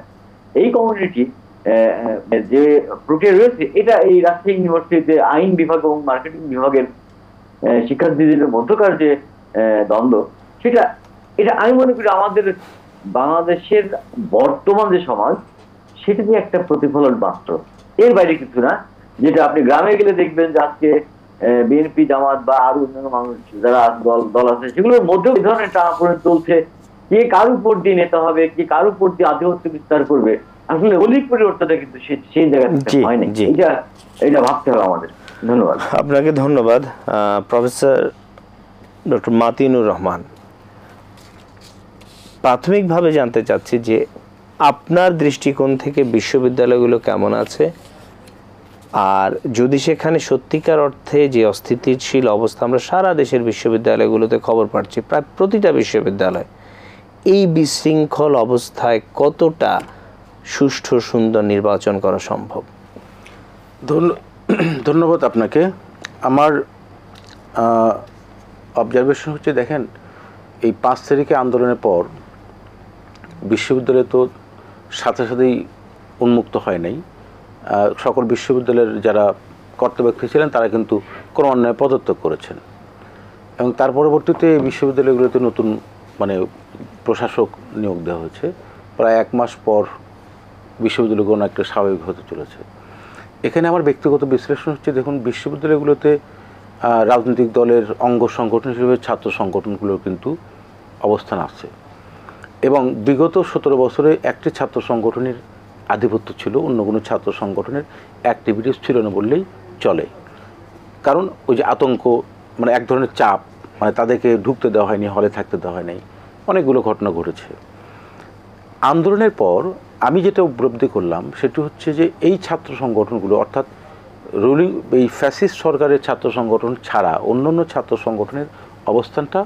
এই কমিউনিটি যে প্রক্রিয়া রয়েছে, এটা এই রাজশাহী ইউনিভার্সিটিতে আইন বিভাগ এবং মার্কেটিং বিভাগের শিক্ষার্থীদের মধ্যকার যে দ্বন্দ্ব, এটা আমি মনে করি আমাদের বাংলাদেশের বর্তমান যে সমাজ, সেটা দিয়ে একটা প্রতিফলন মাত্র, এর বাইরে কিছু না। যেটা আপনি গ্রামে গেলে দেখবেন যে আজকে বিএনপি, জামাত বা আরো অন্যান্য মানুষ যারা দল আছে, সেগুলোর মধ্যেও এই ধরনের টানাপোড়েন চলছে। কে কার উপর দিয়ে নেতা হবে, কে কার উপর দিয়ে আধিপত্য বিস্তার করবে, আসলে মৌলিক পরিবর্তনটা কিন্তু সেই জায়গা থেকে হয়নি। এটা ভাবতে হবে আমাদের। ধন্যবাদ আপনাকে। ধন্যবাদ প্রফেসর ডক্টর মাতিনুর রহমান। প্রাথমিকভাবে জানতে চাচ্ছি যে আপনার দৃষ্টিকোণ থেকে বিশ্ববিদ্যালয়গুলো কেমন আছে, আর যদি সেখানে সত্যিকার অর্থে যে অস্থিতিশীল অবস্থা আমরা সারা দেশের বিশ্ববিদ্যালয়গুলোতে খবর পাচ্ছি, প্রায় প্রতিটা বিশ্ববিদ্যালয়, এই বিশৃঙ্খল অবস্থায় কতটা সুষ্ঠু সুন্দর নির্বাচন করা সম্ভব? ধন্যবাদ আপনাকে। আমার অবজারভেশন হচ্ছে, দেখেন, এই 5 তারিখে আন্দোলনের পর বিশ্ববিদ্যালয় তো সাথে সাথেই উন্মুক্ত হয় নাই। সকল বিশ্ববিদ্যালয়ের যারা কর্তব্যরত ছিলেন তারা কিন্তু ক্রমান্বয়ে পদত্যাগ করেছেন, এবং তার পরবর্তীতে এই বিশ্ববিদ্যালয়গুলোতে নতুন প্রশাসক নিয়োগ দেওয়া হয়েছে। প্রায় 1 মাস পর বিশ্ববিদ্যালয়গুলো একটা স্বাভাবিক হতে চলেছে। এখানে আমার ব্যক্তিগত বিশ্লেষণ হচ্ছে, দেখুন, বিশ্ববিদ্যালয়গুলোতে রাজনৈতিক দলের অঙ্গ সংগঠন হিসেবে ছাত্র সংগঠনগুলোর কিন্তু অবস্থান আছে, এবং বিগত 17 বছরে একটি ছাত্র সংগঠনের আধিপত্য ছিল, অন্য কোনো ছাত্র সংগঠনের অ্যাক্টিভিটিস ছিল না বললেই চলে। কারণ ওই যে আতঙ্ক, এক ধরনের চাপ, তাদেরকে ঢুকতে দেওয়া হয়নি, হলে থাকতে দেওয়া হয় নাই, অনেকগুলো ঘটনা ঘটেছে। আন্দোলনের পর আমি যেটা উপলব্ধি করলাম সেটি হচ্ছে যে এই ছাত্র সংগঠনগুলো, অর্থাৎ রুলিং এই ফ্যাসিস্ট সরকারের ছাত্র সংগঠন ছাড়া অন্যান্য ছাত্র সংগঠনের অবস্থানটা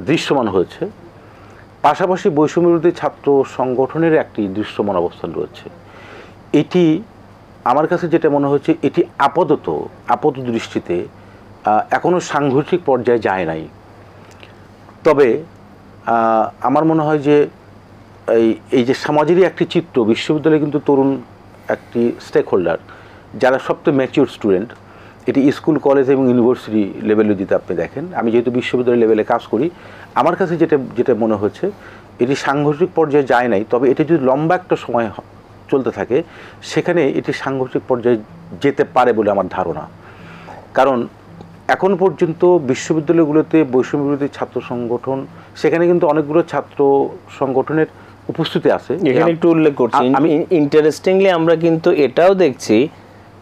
দৃশ্যমান হয়েছে। পাশাপাশি বৈষম্যবিরোধী ছাত্র সংগঠনের একটি দৃশ্যমান অবস্থান রয়েছে। এটি আমার কাছে যেটা মনে হচ্ছে, এটি আপাত দৃষ্টিতে এখনও সাংঘর্ষিক পর্যায়ে যায় নাই। তবে আমার মনে হয় যে এই যে সমাজেরই একটি চিত্র, বিশ্ববিদ্যালয়ে কিন্তু তরুণ একটি স্টেক হোল্ডার, যারা সবচেয়ে ম্যাচিউর স্টুডেন্ট, এটি স্কুল, কলেজ এবং ইউনিভার্সিটি লেভেলে যদি আপনি দেখেন, আমি যেহেতু বিশ্ববিদ্যালয় লেভেলে কাজ করি, আমার কাছে যেটা মনে হচ্ছে এটি সাংঘর্ষিক পর্যায়ে যায় নাই। তবে এটি যদি লম্বা একটা সময় চলতে থাকে, সেখানে এটি সাংঘর্ষিক পর্যায়ে যেতে পারে বলে আমার ধারণা। কারণ এখন পর্যন্ত বিশ্ববিদ্যালয়গুলোতে বৈষম্যবিরোধী ছাত্র সংগঠন, সেখানে কিন্তু অনেকগুলো ছাত্র সংগঠনের উপস্থিতি আছে। এখানে একটু উল্লেখ করছি, আমি ইন্টারেস্টিংলি আমরা কিন্তু এটাও দেখছি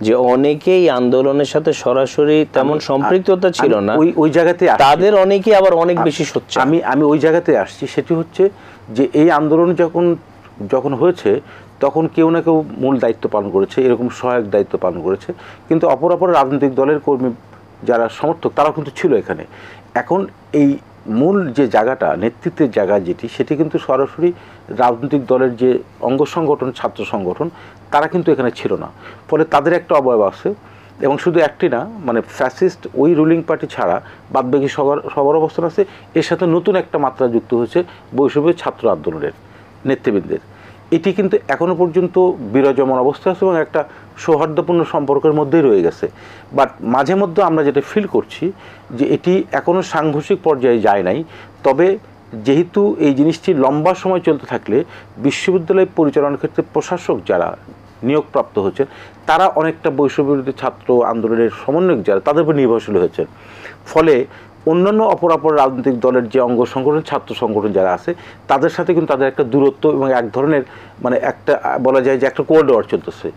যে অনেকেই আন্দোলনের সাথে সরাসরি তেমন সম্পৃক্ততা ছিল না, ওই জায়গাতে তাদের অনেকেই আবার অনেক বেশি সোচ্চার। আমি ওই জায়গাতে আসছি। সেটি হচ্ছে যে এই আন্দোলন যখন হয়েছে, তখন কেউ না কেউ মূল দায়িত্ব পালন করেছে, এরকম সহায়ক দায়িত্ব পালন করেছে, কিন্তু অপর রাজনৈতিক দলের কর্মী যারা সমর্থক, তারা কিন্তু ছিল এখানে। এখন এই মূল যে জায়গাটা, নেতৃত্বের জায়গা সেটি কিন্তু সরাসরি রাজনৈতিক দলের যে অঙ্গ সংগঠন, ছাত্র সংগঠন, তারা কিন্তু এখানে ছিল না। ফলে তাদের একটা অবয়ব আছে, এবং শুধু একটি না, মানে ফ্যাসিস্ট ওই রুলিং পার্টি ছাড়া বাদবাকি সবার অবস্থান আছে। এর সাথে নতুন একটা মাত্রা যুক্ত হয়েছে বৈষম্য ছাত্র আন্দোলনের নেতৃবৃন্দের। এটি কিন্তু এখনও পর্যন্ত বিরাজমান অবস্থায় আছে এবং একটা সৌহার্দ্যপূর্ণ সম্পর্কের মধ্যেই রয়ে গেছে। বাট মাঝে মধ্যে আমরা যেটা ফিল করছি যে এটি এখনও সাংঘর্ষিক পর্যায়ে যায় নাই। তবে যেহেতু এই জিনিসটি লম্বা সময় চলতে থাকলে বিশ্ববিদ্যালয় পরিচালনার ক্ষেত্রে প্রশাসক যারা নিয়োগপ্রাপ্ত হচ্ছেন, তারা অনেকটা বৈষম্যবিরোধী ছাত্র আন্দোলনের সমন্বয়ক যারা, তাদের উপর নির্ভরশীল হয়েছেন। ফলে অন্যান্য অপর রাজনৈতিক দলের যে অঙ্গ সংগঠন, ছাত্র সংগঠন যারা আছে, তাদের সাথে কিন্তু তাদের একটা দূরত্ব এবং এক ধরনের, মানে একটা বলা যায় যে একটা কোরিডোর চলতেছে।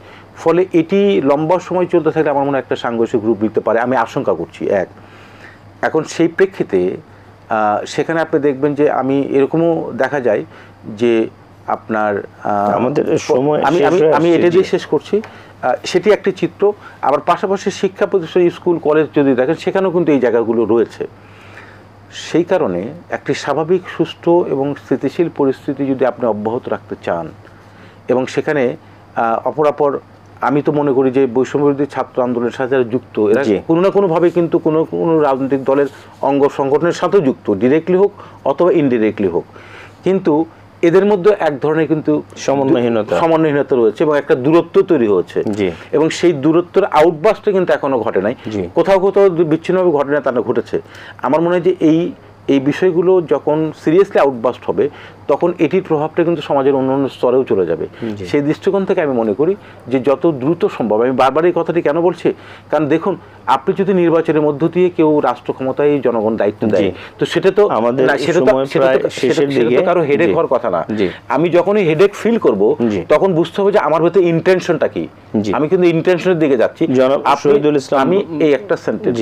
ফলে এটি লম্বা সময় চলতে থাকলে আমার মনে হয় একটা সাংঘর্ষিক রূপ নিতে পারে, আমি আশঙ্কা করছি। এখন সেই প্রেক্ষিতে সেখানে আপনি দেখবেন যে এরকমও দেখা যায় যে আপনার আমাদের সময় আমি এটা দিয়ে শেষ করছি। সেটি একটি চিত্র। আবার পাশাপাশি শিক্ষা প্রতিষ্ঠান, স্কুল, কলেজ যদি দেখেন, সেখানেও কিন্তু এই জায়গাগুলো রয়েছে। সেই কারণে একটি স্বাভাবিক, সুষ্ঠু এবং স্থিতিশীল পরিস্থিতি যদি আপনি অব্যাহত রাখতে চান, এবং সেখানে অপরাপর আমি তো মনে করি যে বৈষম্যবিরোধী ছাত্র আন্দোলনের সাথে যারা যুক্ত, এরা কোনো না কোনোভাবে কিন্তু কোনো রাজনৈতিক দলের অঙ্গ সংগঠনের সাথেও যুক্ত, ডিরেক্টলি হোক অথবা ইনডিরেক্টলি হোক, কিন্তু এদের মধ্যে এক ধরনের কিন্তু সমন্বয়হীনতা রয়েছে এবং একটা দূরত্ব তৈরি হয়েছে। এবং সেই দূরত্বের আউটবাস্টটা কিন্তু এখনো ঘটে নাই, কোথাও বিচ্ছিন্নভাবে ঘটে না, তা না ঘটেছে। আমার মনে হয় যে এই বিষয়গুলো যখন সিরিয়াসলি আউটবাস্ট হবে, তখন এটির প্রভাবটা কিন্তু সমাজের অন্যান্য স্তরেও চলে যাবে। সেই দৃষ্টিকোণ থেকে আমি মনে করি যে যত দ্রুত সম্ভব, আমি বারবার এই কথাটি কেন বলছি, কারণ দেখুন, আপনি যদি নির্বাচনের মধ্য দিয়ে কেউ রাষ্ট্র ক্ষমতায় জনগণ দায়িত্ব দেয়, তো সেটা তো কারো হেডেক হওয়ার কথা না। আমি যখনই হেডেক ফিল করব, তখন বুঝতে হবে যে আমার ভেতরে ইন্টেনশনটা কি। আমি কিন্তু ইন্টেনশনের দিকে যাচ্ছি। আমি এই একটা সেন্টেন্স,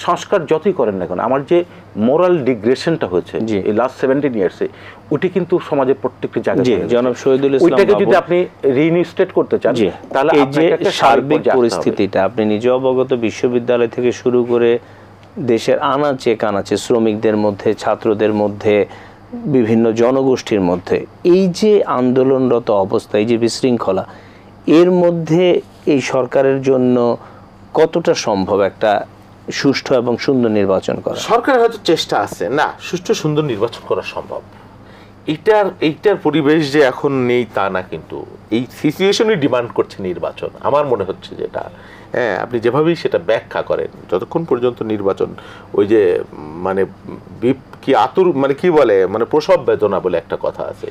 সংস্কার যতই করেন না কেন, আমার যে মোরাল ডিগ্রেশনটা হয়েছে এই লাস্ট 17 ইয়ার্সে, ওটি কিন্তু সমাজের প্রত্যেকটি জায়গায়, জনাব শহীদুল ইসলাম, ওইটাকে যদি আপনি রিইনস্টেট করতে চান, তাহলে এই যে সার্বিক পরিস্থিতিটা আপনি নিজে অবগত, বিশ্ববিদ্যালয় থেকে শুরু করে দেশের আনাচে কানাচে, শ্রমিকদের মধ্যে, ছাত্রদের মধ্যে, বিভিন্ন জনগোষ্ঠীর মধ্যে এই যে আন্দোলনরত অবস্থা, এই যে বিশৃঙ্খলা, এর মধ্যে এই সরকারের জন্য কতটা সম্ভব একটা সুষ্ঠু এবং সুন্দর নির্বাচন করা? সরকারের হয়তো চেষ্টা আছে, না সুষ্ঠু সুন্দর নির্বাচন করা সম্ভব। এইটার পরিবেশ যে এখন নেই তা না, কিন্তু এই সিচুয়েশনই ডিমান্ড করছে নির্বাচন। আমার মনে হচ্ছে যেটা, আপনি যেভাবেই সেটা ব্যাখ্যা করেন, যতক্ষণ পর্যন্ত নির্বাচন, ওই যে মানে কি বলে, মানে প্রসব বেদনা বলে একটা কথা আছে,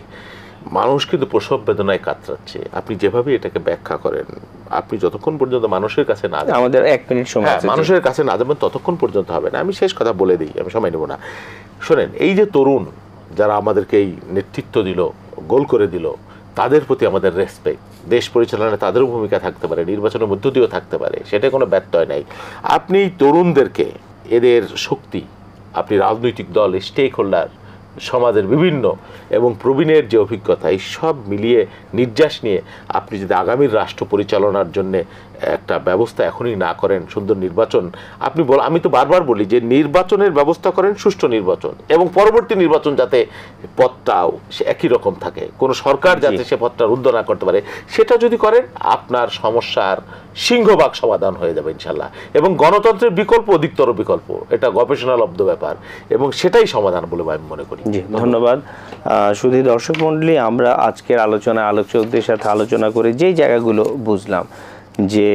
মানুষ কিন্তু প্রসব বেদনায় কাতরাচ্ছে। আপনি যেভাবে এটাকে ব্যাখ্যা করেন, আপনি যতক্ষণ পর্যন্ত মানুষের কাছে না যাবেন, আমাদের 1 মিনিট সময় আছে, মানুষের কাছে না যাবেন ততক্ষণ পর্যন্ত হবে না। আমি শেষ কথা বলে দিই, আমি সময় নেব না। শোনেন, এই যে তরুণ যারা আমাদেরকে এই নেতৃত্ব দিল, গোল করে দিল, তাদের প্রতি আমাদের রেসপেক্ট। দেশ পরিচালনায় তাদেরও ভূমিকা থাকতে পারে, নির্বাচনের মধ্য দিয়েও থাকতে পারে, সেটা কোনো ব্যত্যয় নাই। আপনি তরুণদেরকে, এদের শক্তি, আপনি রাজনৈতিক দল, স্টেক হোল্ডার, সমাজের বিভিন্ন এবং প্রবীণের যে অভিজ্ঞতা এই সব মিলিয়ে নির্যাস নিয়ে আপনি যদি আগামীর রাষ্ট্র পরিচালনার জন্য একটা ব্যবস্থা এখনই না করেন, সুন্দর নির্বাচন আপনি আমি তো বারবার বলি যে নির্বাচনের ব্যবস্থা করেন, সুষ্ঠু নির্বাচন, এবং পরবর্তী নির্বাচন যাতে পথটাও সে একই রকম থাকে, কোনো সরকার যাতে সে পথটা রুদ্ধ না করতে পারে, সেটা যদি করেন আপনার সমস্যার সিংহভাগ সমাধান হয়ে যাবে ইনশাল্লাহ। এবং গণতন্ত্রের বিকল্প অধিকতর বিকল্প, এটা গবেষণা লব্ধ ব্যাপার এবং সেটাই সমাধান বলে আমি মনে করি। জি, ধন্যবাদ। শুধু দর্শক মণ্ডলী, আমরা আজকের আলোচকদের সাথে আলোচনা করে যেই জায়গাগুলো বুঝলাম যে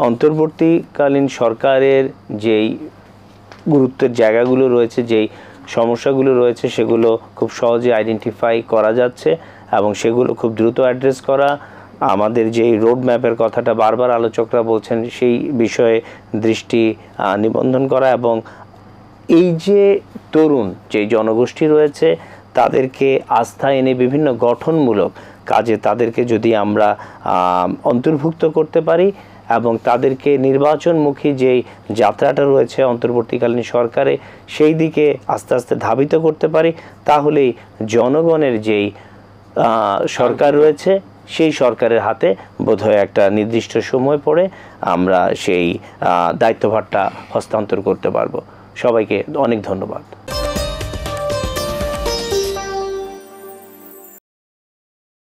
অন্তর্বর্তীকালীন সরকারের যেই গুরুত্বের জায়গাগুলো রয়েছে, যেই সমস্যাগুলো রয়েছে, সেগুলো খুব সহজে আইডেন্টিফাই করা যাচ্ছে এবং সেগুলো খুব দ্রুত অ্যাড্রেস করা, আমাদের যেই রোড ম্যাপের কথাটা বারবার আলোচকরা বলছেন সেই বিষয়ে দৃষ্টি নিবন্ধন করা, এবং এই যে তরুণ যে জনগোষ্ঠী রয়েছে তাদেরকে আস্থা এনে বিভিন্ন গঠনমূলক কাজে তাদেরকে যদি আমরা অন্তর্ভুক্ত করতে পারি এবং তাদেরকে নির্বাচনমুখী যেই যাত্রাটা রয়েছে অন্তর্বর্তীকালীন সরকারে সেই দিকে আস্তে আস্তে ধাবিত করতে পারি, তাহলেই জনগণের যেই সরকার রয়েছে সেই সরকারের হাতে বোধহয় একটা নির্দিষ্ট সময় পরে আমরা সেই দায়িত্বভারটা হস্তান্তর করতে পারবো। সবাইকে অনেক ধন্যবাদ।